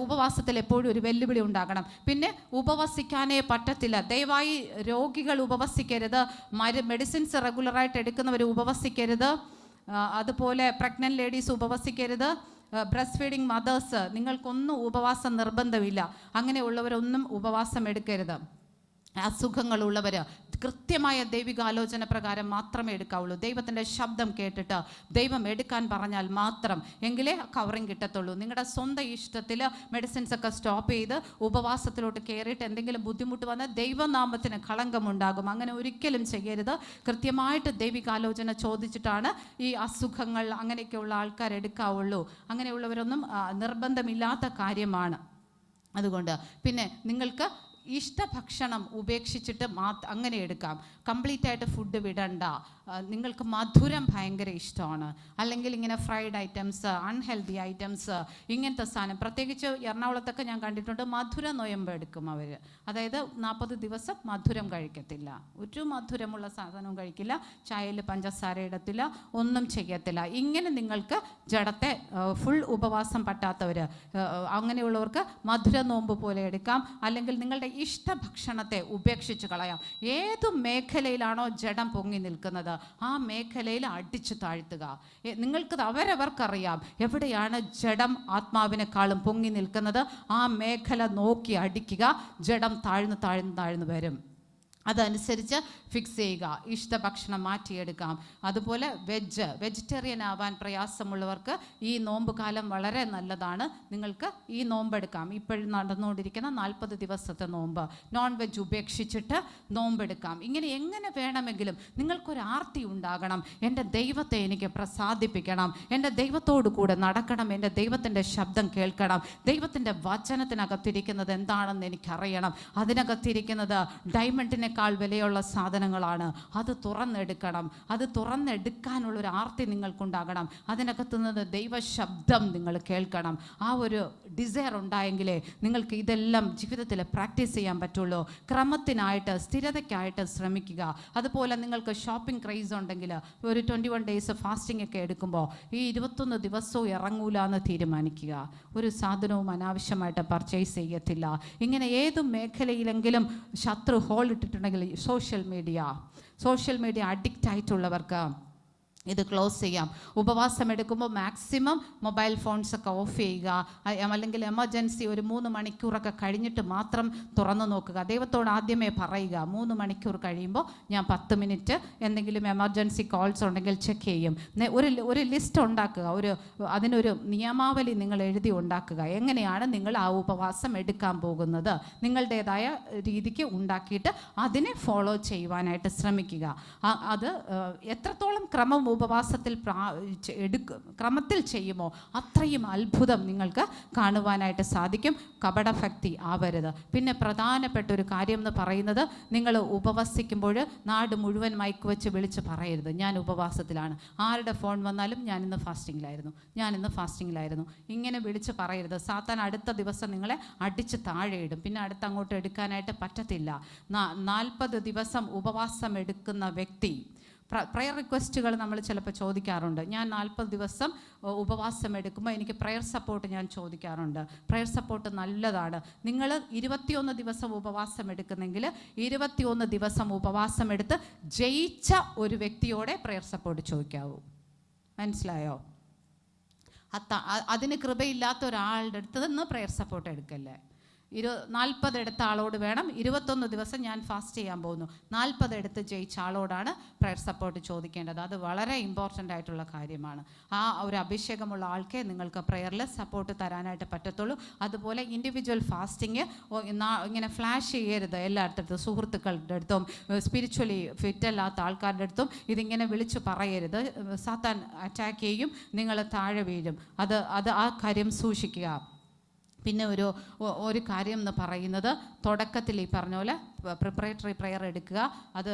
ഉപവാസത്തിൽ എപ്പോഴും ഒരു വെല്ലുവിളി ഉണ്ടാകണം. പിന്നെ ഉപവസിക്കാനേ പറ്റത്തില്ല. ദയവായി രോഗികൾ ഉപവസിക്കരുത്, മെഡിസിൻസ് റെഗുലറായിട്ട് എടുക്കുന്നവർ ഉപവസിക്കരുത്, അതുപോലെ പ്രഗ്നൻറ്റ് ലേഡീസ് ഉപവസിക്കരുത്, ബ്രസ്റ്റ് ഫീഡിങ് മദേഴ്സ് നിങ്ങൾക്കൊന്നും ഉപവാസം നിർബന്ധമില്ല. അങ്ങനെയുള്ളവരൊന്നും ഉപവാസം എടുക്കരുത്. അസുഖങ്ങളുള്ളവർ കൃത്യമായ ദൈവികാലോചന പ്രകാരം മാത്രമേ എടുക്കാവുള്ളൂ. ദൈവത്തിൻ്റെ ശബ്ദം കേട്ടിട്ട് ദൈവം എടുക്കാൻ പറഞ്ഞാൽ മാത്രം എങ്കിലേ കവറിങ് കിട്ടത്തുള്ളൂ. നിങ്ങളുടെ സ്വന്തം ഇഷ്ടത്തിൽ മെഡിസിൻസ് ഒക്കെ സ്റ്റോപ്പ് ചെയ്ത് ഉപവാസത്തിലോട്ട് കയറിയിട്ട് എന്തെങ്കിലും ബുദ്ധിമുട്ട് വന്നാൽ ദൈവനാമത്തിന് കളങ്കമുണ്ടാകും. അങ്ങനെ ഒരിക്കലും ചെയ്യരുത്. കൃത്യമായിട്ട് ദൈവികാലോചന ചോദിച്ചിട്ടാണ് ഈ അസുഖങ്ങൾ അങ്ങനെയൊക്കെയുള്ള ആൾക്കാർ എടുക്കാവുള്ളൂ. അങ്ങനെയുള്ളവരൊന്നും നിർബന്ധമില്ലാത്ത കാര്യമാണ്. അതുകൊണ്ട് പിന്നെ നിങ്ങൾക്ക് ഇഷ്ടഭക്ഷണം ഉപേക്ഷിച്ചിട്ട് അങ്ങനെ എടുക്കാം. കംപ്ലീറ്റ് ആയിട്ട് ഫുഡ് വിടണ്ട. നിങ്ങൾക്ക് മധുരം ഭയങ്കര ഇഷ്ടമാണ്, അല്ലെങ്കിൽ ഇങ്ങനെ ഫ്രൈഡ് ഐറ്റംസ്, അൺഹെൽത്തി ഐറ്റംസ്, ഇങ്ങനത്തെ സാധനം, പ്രത്യേകിച്ച് എറണാകുളത്തൊക്കെ ഞാൻ കണ്ടിട്ടുണ്ട് മധുര നൊയമ്പ് എടുക്കും അവർ. അതായത് 40 ദിവസം മധുരം കഴിക്കത്തില്ല, ഒരു മധുരമുള്ള സാധനവും കഴിക്കില്ല, ചായയിൽ പഞ്ചസാര ഇടത്തില്ല, ഒന്നും ചെയ്യത്തില്ല. ഇങ്ങനെ നിങ്ങൾക്ക് ജഡത്തെ ഫുൾ ഉപവാസം പറ്റാത്തവർ, അങ്ങനെയുള്ളവർക്ക് മധുര നോമ്പ് പോലെ എടുക്കാം. അല്ലെങ്കിൽ നിങ്ങളുടെ ഇഷ്ടഭക്ഷണത്തെ ഉപേക്ഷിച്ച് കളയാം. ഏതു മേഖലയിലാണോ ജഡം പൊങ്ങി നിൽക്കുന്നത് ആ മേഖലയിൽ അടിച്ചു താഴ്ത്തുക. നിങ്ങൾക്ക് അവരവർക്കറിയാം എവിടെയാണ് ജഡം ആത്മാവിനെക്കാളും പൊങ്ങി നിൽക്കുന്നത്. ആ മേഖല നോക്കി അടിക്കുക. ജഡം താഴ്ന്നു താഴ്ന്നു താഴ്ന്നു വരും. അതനുസരിച്ച് ഫിക്സ് ചെയ്യുക. ഇഷ്ടഭക്ഷണം മാറ്റിയെടുക്കാം. അതുപോലെ വെജിറ്റേറിയൻ ആവാൻ പ്രയാസമുള്ളവർക്ക് ഈ നോമ്പ് കാലം വളരെ നല്ലതാണ്. നിങ്ങൾക്ക് ഈ നോമ്പെടുക്കാം. ഇപ്പോഴും നടന്നുകൊണ്ടിരിക്കുന്ന 40 ദിവസത്തെ നോമ്പ് നോൺ വെജ് ഉപേക്ഷിച്ചിട്ട് നോമ്പെടുക്കാം. എങ്ങനെ വേണമെങ്കിലും നിങ്ങൾക്കൊരു ആർത്തി ഉണ്ടാകണം. എൻ്റെ ദൈവത്തെ എനിക്ക് പ്രസാദിപ്പിക്കണം, എൻ്റെ ദൈവത്തോടു കൂടെ നടക്കണം, എൻ്റെ ദൈവത്തിൻ്റെ ശബ്ദം കേൾക്കണം, ദൈവത്തിൻ്റെ വചനത്തിനകത്തിരിക്കുന്നത് എന്താണെന്ന് എനിക്കറിയണം. അതിനകത്തിരിക്കുന്നത് ഡയമണ്ടിനെ വിലയുള്ള സാധനങ്ങളാണ്. അത് തുറന്നെടുക്കണം. അത് തുറന്നെടുക്കാനുള്ളൊരു ആർത്തി നിങ്ങൾക്കുണ്ടാകണം. അതിനകത്തുനിന്ന് ദൈവശബ്ദം നിങ്ങൾ കേൾക്കണം. ആ ഒരു ഡിസയർ ഉണ്ടായെങ്കിലേ നിങ്ങൾക്ക് ഇതെല്ലാം ജീവിതത്തിൽ പ്രാക്ടീസ് ചെയ്യാൻ പറ്റുള്ളൂ. ക്രമത്തിനായിട്ട് സ്ഥിരതയ്ക്കായിട്ട് ശ്രമിക്കുക. അതുപോലെ നിങ്ങൾക്ക് ഷോപ്പിംഗ് ക്രൈസ് ഉണ്ടെങ്കിൽ ഒരു 21 ഡേയ്സ് ഫാസ്റ്റിംഗ് ഒക്കെ എടുക്കുമ്പോൾ ഈ 21 ദിവസവും ഇറങ്ങൂല എന്ന് തീരുമാനിക്കുക. ഒരു സാധനവും അനാവശ്യമായിട്ട് പർച്ചേസ് ചെയ്യത്തില്ല. ഇങ്ങനെ ഏത് മേഖലയിലെങ്കിലും ശത്രു ഹോൾ ഇട്ടിട്ടുണ്ടെങ്കിൽ സോഷ്യൽ മീഡിയ അഡിക്റ്റ് ആയിട്ടുള്ളവർക്ക് ഇത് ക്ലോസ് ചെയ്യാം. ഉപവാസം എടുക്കുമ്പോൾ മാക്സിമം മൊബൈൽ ഫോൺസൊക്കെ ഓഫ് ചെയ്യുക. അല്ലെങ്കിൽ എമർജൻസി ഒരു 3 മണിക്കൂറൊക്കെ കഴിഞ്ഞിട്ട് മാത്രം തുറന്നു നോക്കുക. ദൈവത്തോട് ആദ്യമേ പറയുക, 3 മണിക്കൂർ കഴിയുമ്പോൾ ഞാൻ 10 മിനിറ്റ് എന്തെങ്കിലും എമർജൻസി കോൾസ് ഉണ്ടെങ്കിൽ ചെക്ക് ചെയ്യും. ഒരു ലിസ്റ്റ് ഉണ്ടാക്കുക. അതിനൊരു നിയമാവലി നിങ്ങൾ എഴുതി ഉണ്ടാക്കുക. എങ്ങനെയാണ് നിങ്ങൾ ആ ഉപവാസം എടുക്കാൻ പോകുന്നത് നിങ്ങളുടേതായ രീതിക്ക് ഉണ്ടാക്കിയിട്ട് അതിനെ ഫോളോ ചെയ്യുവാനായിട്ട് ശ്രമിക്കുക. അത് എത്രത്തോളം ക്രമം ഉപവാസത്തിൽ ക്രമത്തിൽ ചെയ്യുമോ അത്രയും അത്ഭുതം നിങ്ങൾക്ക് കാണുവാനായിട്ട് സാധിക്കും. കപടഭക്തി ആവരുത്. പിന്നെ പ്രധാനപ്പെട്ട ഒരു കാര്യം എന്ന് പറയുന്നത്, നിങ്ങൾ ഉപവസിക്കുമ്പോൾ നാട് മുഴുവൻ മൈക്ക് വെച്ച് വിളിച്ച് പറയരുത് ഞാൻ ഉപവാസത്തിലാണ്. ആരുടെ ഫോൺ വന്നാലും ഞാനിന്ന് ഫാസ്റ്റിങ്ങിലായിരുന്നു ഇങ്ങനെ വിളിച്ച് പറയരുത്. സാത്താൻ അടുത്ത ദിവസം നിങ്ങളെ അടിച്ച് താഴെ ഇടും. പിന്നെ അങ്ങോട്ട് എടുക്കാനായിട്ട് പറ്റത്തില്ല. 40 ദിവസം ഉപവാസം എടുക്കുന്ന വ്യക്തി പ്രയർ റിക്വസ്റ്റുകൾ നമ്മൾ ചിലപ്പോൾ ചോദിക്കാറുണ്ട്. ഞാൻ 40 ദിവസം ഉപവാസം എടുക്കുമ്പോൾ എനിക്ക് പ്രയർ സപ്പോർട്ട് ഞാൻ ചോദിക്കാറുണ്ട്. പ്രയർ സപ്പോർട്ട് നല്ലതാണ്. നിങ്ങൾ 21 ദിവസം ഉപവാസം എടുക്കുന്നെങ്കിൽ 21 ദിവസം ഉപവാസം എടുത്ത് ജയിച്ച ഒരു വ്യക്തിയോടെ പ്രയർ സപ്പോർട്ട് ചോദിക്കാവൂ. മനസ്സിലായോ? അതിന് കൃപയില്ലാത്ത ഒരാളുടെ അടുത്ത് നിന്ന് പ്രയർ സപ്പോർട്ട് എടുക്കല്ലേ. 40 എടുത്ത ആളോട് വേണം. 21 ദിവസം ഞാൻ ഫാസ്റ്റ് ചെയ്യാൻ പോകുന്നു, 40 എടുത്ത് ജയിച്ച ആളോടാണ് പ്രയർ സപ്പോർട്ട് ചോദിക്കേണ്ടത്. അത് വളരെ ഇമ്പോർട്ടൻ്റ് ആയിട്ടുള്ള കാര്യമാണ്. ആ ഒരു അഭിഷേകമുള്ള ആൾക്കേ നിങ്ങൾക്ക് പ്രയറിൽ സപ്പോർട്ട് തരാനായിട്ട് പറ്റത്തുള്ളൂ. അതുപോലെ ഇൻഡിവിജ്വൽ ഫാസ്റ്റിങ് ഇങ്ങനെ ഫ്ലാഷ് ചെയ്യരുത്. എല്ലായിടത്തും സുഹൃത്തുക്കളുടെ അടുത്തും സ്പിരിച്വലി ഫിറ്റ് അല്ലാത്ത ആൾക്കാരുടെ അടുത്തും ഇതിങ്ങനെ വിളിച്ച് പറയരുത്. സാത്താൻ അറ്റാക്ക് ചെയ്യും, നിങ്ങൾ താഴെ വീഴും. അത് ആ കാര്യം സൂക്ഷിക്കുക. പിന്നെ ഒരു കാര്യം എന്ന് പറയുന്നത്, തുടക്കത്തിൽ ഈ പറഞ്ഞ പോലെ പ്രിപ്പറേറ്ററി പ്രെയർ എടുക്കുക. അത്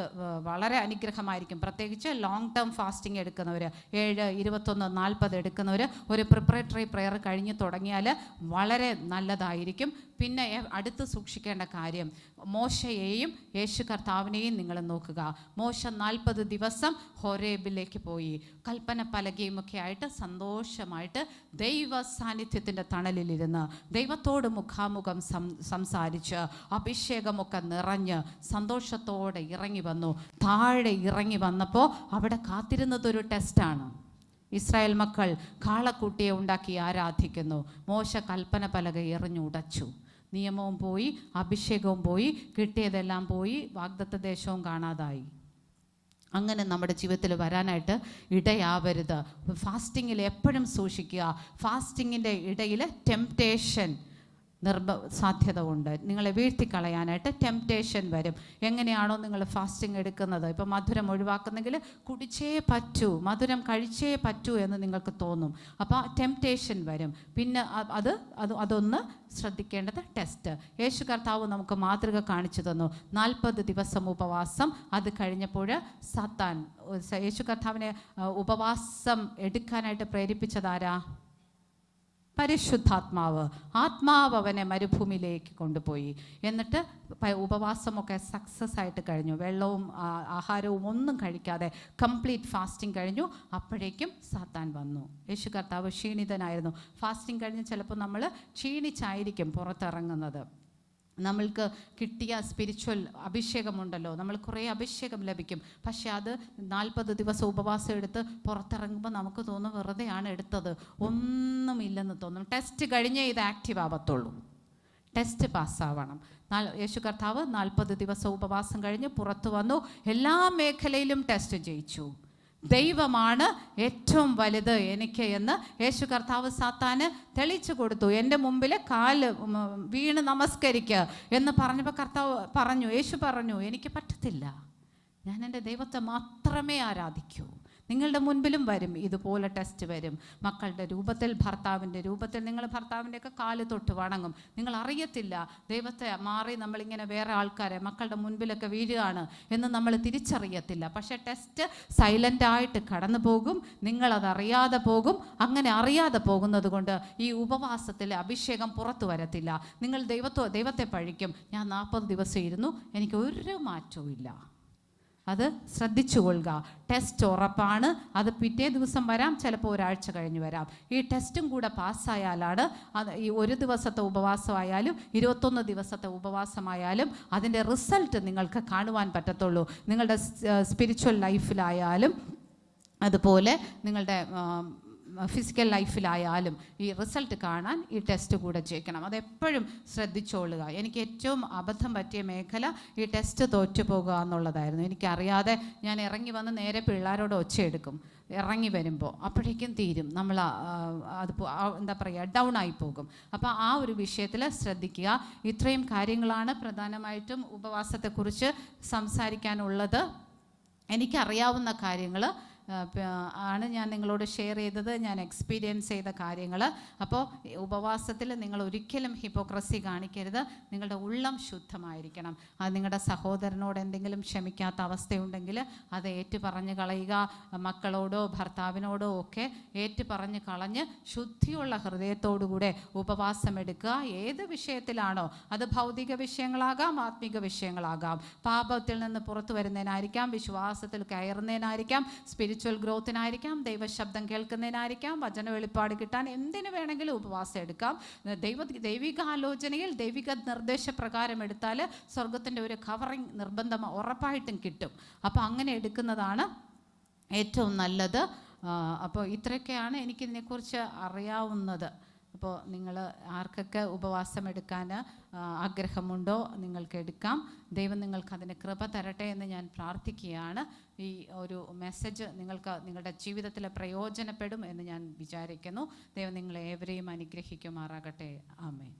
വളരെ അനുഗ്രഹമായിരിക്കും. പ്രത്യേകിച്ച് ലോങ് ടേം ഫാസ്റ്റിംഗ് എടുക്കുന്നവർ, 7, 21, 40 എടുക്കുന്നവർ ഒരു പ്രിപ്പറേറ്ററി പ്രെയർ കഴിഞ്ഞ് തുടങ്ങിയാൽ വളരെ നല്ലതായിരിക്കും. പിന്നെ അടുത്ത് സൂക്ഷിക്കേണ്ട കാര്യം, മോശയെയും യേശു കർത്താവിനെയും നിങ്ങൾ നോക്കുക. മോശ 40 ദിവസം ഹോരേബിലേക്ക് പോയി കൽപ്പന പലകയുമൊക്കെ ആയിട്ട് സന്തോഷമായിട്ട് ദൈവ സാന്നിധ്യത്തിൻ്റെ തണലിലിരുന്ന് ദൈവത്തോട് മുഖാമുഖം സംസാരിച്ച് അഭിഷേകമൊക്കെ നിറഞ്ഞ് സന്തോഷത്തോടെ ഇറങ്ങി വന്നു. താഴെ ഇറങ്ങി വന്നപ്പോൾ അവിടെ കാത്തിരുന്നതൊരു ടെസ്റ്റാണ്. ഇസ്രായേൽ മക്കൾ കാളക്കുട്ടിയെ ഉണ്ടാക്കി ആരാധിക്കുന്നു. മോശ കൽപ്പന പലക എറിഞ്ഞുടച്ചു. നിയമവും പോയി, അഭിഷേകവും പോയി, കിട്ടിയതെല്ലാം പോയി, വാഗ്ദത്ത ദേശവും കാണാതായി. അങ്ങനെ നമ്മുടെ ജീവിതത്തിൽ വരാനായിട്ട് ഇടയാവരുത്. ഫാസ്റ്റിങ്ങിൽ എപ്പോഴും സൂക്ഷിക്കുക. ഫാസ്റ്റിങ്ങിൻ്റെ ഇടയിൽ ടെംപ്റ്റേഷൻ സാധ്യത ഉണ്ട്. നിങ്ങളെ വീഴ്ത്തിക്കളയാനായിട്ട് ടെംപ്റ്റേഷൻ വരും. എങ്ങനെയാണോ നിങ്ങൾ ഫാസ്റ്റിംഗ് എടുക്കുന്നത്, ഇപ്പോൾ മധുരം ഒഴിവാക്കുന്നെങ്കിൽ കുടിച്ചേ പറ്റൂ, മധുരം കഴിച്ചേ പറ്റൂ എന്ന് നിങ്ങൾക്ക് തോന്നും. അപ്പോൾ ടെംപ്റ്റേഷൻ വരും. പിന്നെ അതൊന്ന് ശ്രദ്ധിക്കേണ്ടത് ടെസ്റ്റ്. യേശു കർത്താവ് നമുക്ക് മാതൃക കാണിച്ചു തന്നു. 40 ദിവസം ഉപവാസം. അത് കഴിഞ്ഞപ്പോൾ സാത്താൻ യേശു കർത്താവിനെ ഉപവാസം എടുക്കാനായിട്ട് പ്രേരിപ്പിച്ചതാരാ? പരിശുദ്ധാത്മാവ്. ആത്മാവ് അവനെ മരുഭൂമിയിലേക്ക് കൊണ്ടുപോയി. എന്നിട്ട് ഉപവാസമൊക്കെ സക്സസ് ആയിട്ട് കഴിഞ്ഞു. വെള്ളവും ആഹാരവും ഒന്നും കഴിക്കാതെ കംപ്ലീറ്റ് ഫാസ്റ്റിംഗ് കഴിഞ്ഞു. അപ്പോഴേക്കും സാത്താൻ വന്നു. യേശു കർത്താവ് ക്ഷീണിതനായിരുന്നു. ഫാസ്റ്റിംഗ് കഴിഞ്ഞ് ചിലപ്പോൾ നമ്മൾ ക്ഷീണിച്ചായിരിക്കും പുറത്തിറങ്ങുന്നത്. നമ്മൾക്ക് കിട്ടിയ സ്പിരിച്വൽ അഭിഷേകമുണ്ടല്ലോ, നമ്മൾ കുറേ അഭിഷേകം ലഭിക്കും. പക്ഷെ അത് 40 ദിവസം ഉപവാസം എടുത്ത് പുറത്തിറങ്ങുമ്പോൾ നമുക്ക് തോന്നും വെറുതെയാണ് എടുത്തത്, ഒന്നുമില്ലെന്ന് തോന്നും. ടെസ്റ്റ് കഴിഞ്ഞേ ഇത് ആക്റ്റീവ് ആവത്തുള്ളൂ. ടെസ്റ്റ് പാസ്സാവണം. യേശു കർത്താവ് 40 ദിവസം ഉപവാസം കഴിഞ്ഞ് പുറത്തു വന്നു. എല്ലാ മേഖലയിലും ടെസ്റ്റ് ജയിച്ചു. ദൈവമാണ് ഏറ്റവും വലുത് എനിക്ക് എന്ന് യേശു കർത്താവ് സാത്താന് തെളിച്ചു കൊടുത്തു. എൻ്റെ മുമ്പിൽ കാല് വീണ് നമസ്കരിക്കുക എന്ന് പറഞ്ഞപ്പോൾ കർത്താവ് പറഞ്ഞു, യേശു പറഞ്ഞു, എനിക്ക് പറ്റത്തില്ല, ഞാൻ എൻ്റെ ദൈവത്തെ മാത്രമേ ആരാധിക്കൂ. നിങ്ങളുടെ മുൻപിലും വരും ഇതുപോലെ ടെസ്റ്റ് വരും. മക്കളുടെ രൂപത്തിൽ, ഭർത്താവിൻ്റെ രൂപത്തിൽ നിങ്ങൾ ഭർത്താവിൻ്റെയൊക്കെ കാല് തൊട്ട് വണങ്ങും. നിങ്ങൾ അറിയത്തില്ല ദൈവത്തെ മാറി നമ്മളിങ്ങനെ വേറെ ആൾക്കാരെ മക്കളുടെ മുൻപിലൊക്കെ വീഴുകയാണ് എന്ന് നമ്മൾ തിരിച്ചറിയത്തില്ല. പക്ഷേ ടെസ്റ്റ് സൈലൻ്റായിട്ട് കടന്നു പോകും, നിങ്ങളതറിയാതെ പോകും. അങ്ങനെ അറിയാതെ പോകുന്നത് കൊണ്ട് ഈ ഉപവാസത്തിൽ അഭിഷേകം പുറത്തു വരത്തില്ല. നിങ്ങൾ ദൈവത്തെ പഴിക്കും, ഞാൻ 40 ദിവസം ഇരുന്നു, എനിക്ക് ഒരു മാറ്റവും ഇല്ല. അത് ശ്രദ്ധിച്ചു കൊള്ളുക. ടെസ്റ്റ് ഉറപ്പാണ്. അത് പിറ്റേ ദിവസം വരാം, ചിലപ്പോൾ ഒരാഴ്ച കഴിഞ്ഞ് വരാം. ഈ ടെസ്റ്റും കൂടെ പാസ്സായാലാണ് അത് ഈ 1 ദിവസത്തെ ഉപവാസമായാലും 21 ദിവസത്തെ ഉപവാസമായാലും അതിൻ്റെ റിസൾട്ട് നിങ്ങൾക്ക് കാണുവാൻ പറ്റത്തുള്ളൂ. നിങ്ങളുടെ സ്പിരിച്വൽ ലൈഫിലായാലും അതുപോലെ നിങ്ങളുടെ ഫിസിക്കൽ ലൈഫിലായാലും ഈ റിസൾട്ട് കാണാൻ ഈ ടെസ്റ്റ് കൂടെ ജയിക്കണം. അതെപ്പോഴും ശ്രദ്ധിച്ചോളുക. എനിക്ക് ഏറ്റവും അബദ്ധം പറ്റിയ മേഖല ഈ ടെസ്റ്റ് തോറ്റുപോകുക എന്നുള്ളതായിരുന്നു. എനിക്കറിയാതെ ഞാൻ ഇറങ്ങി വന്ന് നേരെ പിള്ളേരോട് ഒച്ചയെടുക്കും. ഇറങ്ങി വരുമ്പോൾ അപ്പോഴേക്കും തീരും, നമ്മൾ അത് എന്താ പറയുക, ഡൗൺ ആയി പോകും. അപ്പോൾ ആ ഒരു വിഷയത്തിൽ ശ്രദ്ധിക്കുക. ഇത്രയും കാര്യങ്ങളാണ് പ്രധാനമായിട്ടും ഉപവാസത്തെക്കുറിച്ച് സംസാരിക്കാനുള്ളത്. എനിക്കറിയാവുന്ന കാര്യങ്ങൾ ആണ് ഞാൻ നിങ്ങളോട് ഷെയർ ചെയ്തത്, ഞാൻ എക്സ്പീരിയൻസ് ചെയ്ത കാര്യങ്ങൾ. അപ്പോൾ ഉപവാസത്തിൽ നിങ്ങൾ ഒരിക്കലും ഹിപ്പോക്രസി കാണിക്കരുത്. നിങ്ങളുടെ ഉള്ളം ശുദ്ധമായിരിക്കണം. അത് നിങ്ങളുടെ സഹോദരനോട് എന്തെങ്കിലും ക്ഷമിക്കാത്ത അവസ്ഥയുണ്ടെങ്കിൽ അത് ഏറ്റുപറഞ്ഞ് കളയുക. മക്കളോടോ ഭർത്താവിനോടോ ഒക്കെ ഏറ്റുപറഞ്ഞ് കളഞ്ഞ് ശുദ്ധിയുള്ള ഹൃദയത്തോടുകൂടെ ഉപവാസം എടുക്കുക. ഏത് വിഷയത്തിലാണോ, അത് ഭൗതിക വിഷയങ്ങളാകാം, ആത്മീക വിഷയങ്ങളാകാം, പാപത്തിൽ നിന്ന് പുറത്തു വരുന്നതിനായിരിക്കാം, വിശ്വാസത്തിൽ കയറുന്നതിനായിരിക്കാം, സ്പിരിച്വൽ ഗ്രോത്തിനായിരിക്കാം, ദൈവശബ്ദം കേൾക്കുന്നതിനായിരിക്കാം, വചന വെളിപ്പാട് കിട്ടാൻ, എന്തിനു വേണമെങ്കിലും ഉപവാസം എടുക്കാം. ദൈവിക ആലോചനയിൽ ദൈവിക നിർദ്ദേശപ്രകാരം എടുത്താൽ സ്വർഗത്തിൻ്റെ ഒരു കവറിങ് നിർബന്ധം ഉറപ്പായിട്ടും കിട്ടും. അപ്പോൾ അങ്ങനെ എടുക്കുന്നതാണ് ഏറ്റവും നല്ലത്. അപ്പോൾ ഇത്രയൊക്കെയാണ് എനിക്കിതിനെക്കുറിച്ച് അറിയാവുന്നത്. അപ്പോൾ നിങ്ങൾ ആർക്കൊക്കെ ഉപവാസം എടുക്കാൻ ആഗ്രഹമുണ്ടോ നിങ്ങൾക്ക് എടുക്കാം. ദൈവം നിങ്ങൾക്ക് അതിന് കൃപ തരട്ടെ എന്ന് ഞാൻ പ്രാർത്ഥിക്കുകയാണ്. ഈ ഒരു മെസ്സേജ് നിങ്ങൾക്ക് നിങ്ങളുടെ ജീവിതത്തിൽ പ്രയോജനപ്പെടും എന്ന് ഞാൻ വിചാരിക്കുന്നു. ദൈവം നിങ്ങളെ ഏവരെയും അനുഗ്രഹിക്കുമാറാകട്ടെ. ആമേൻ.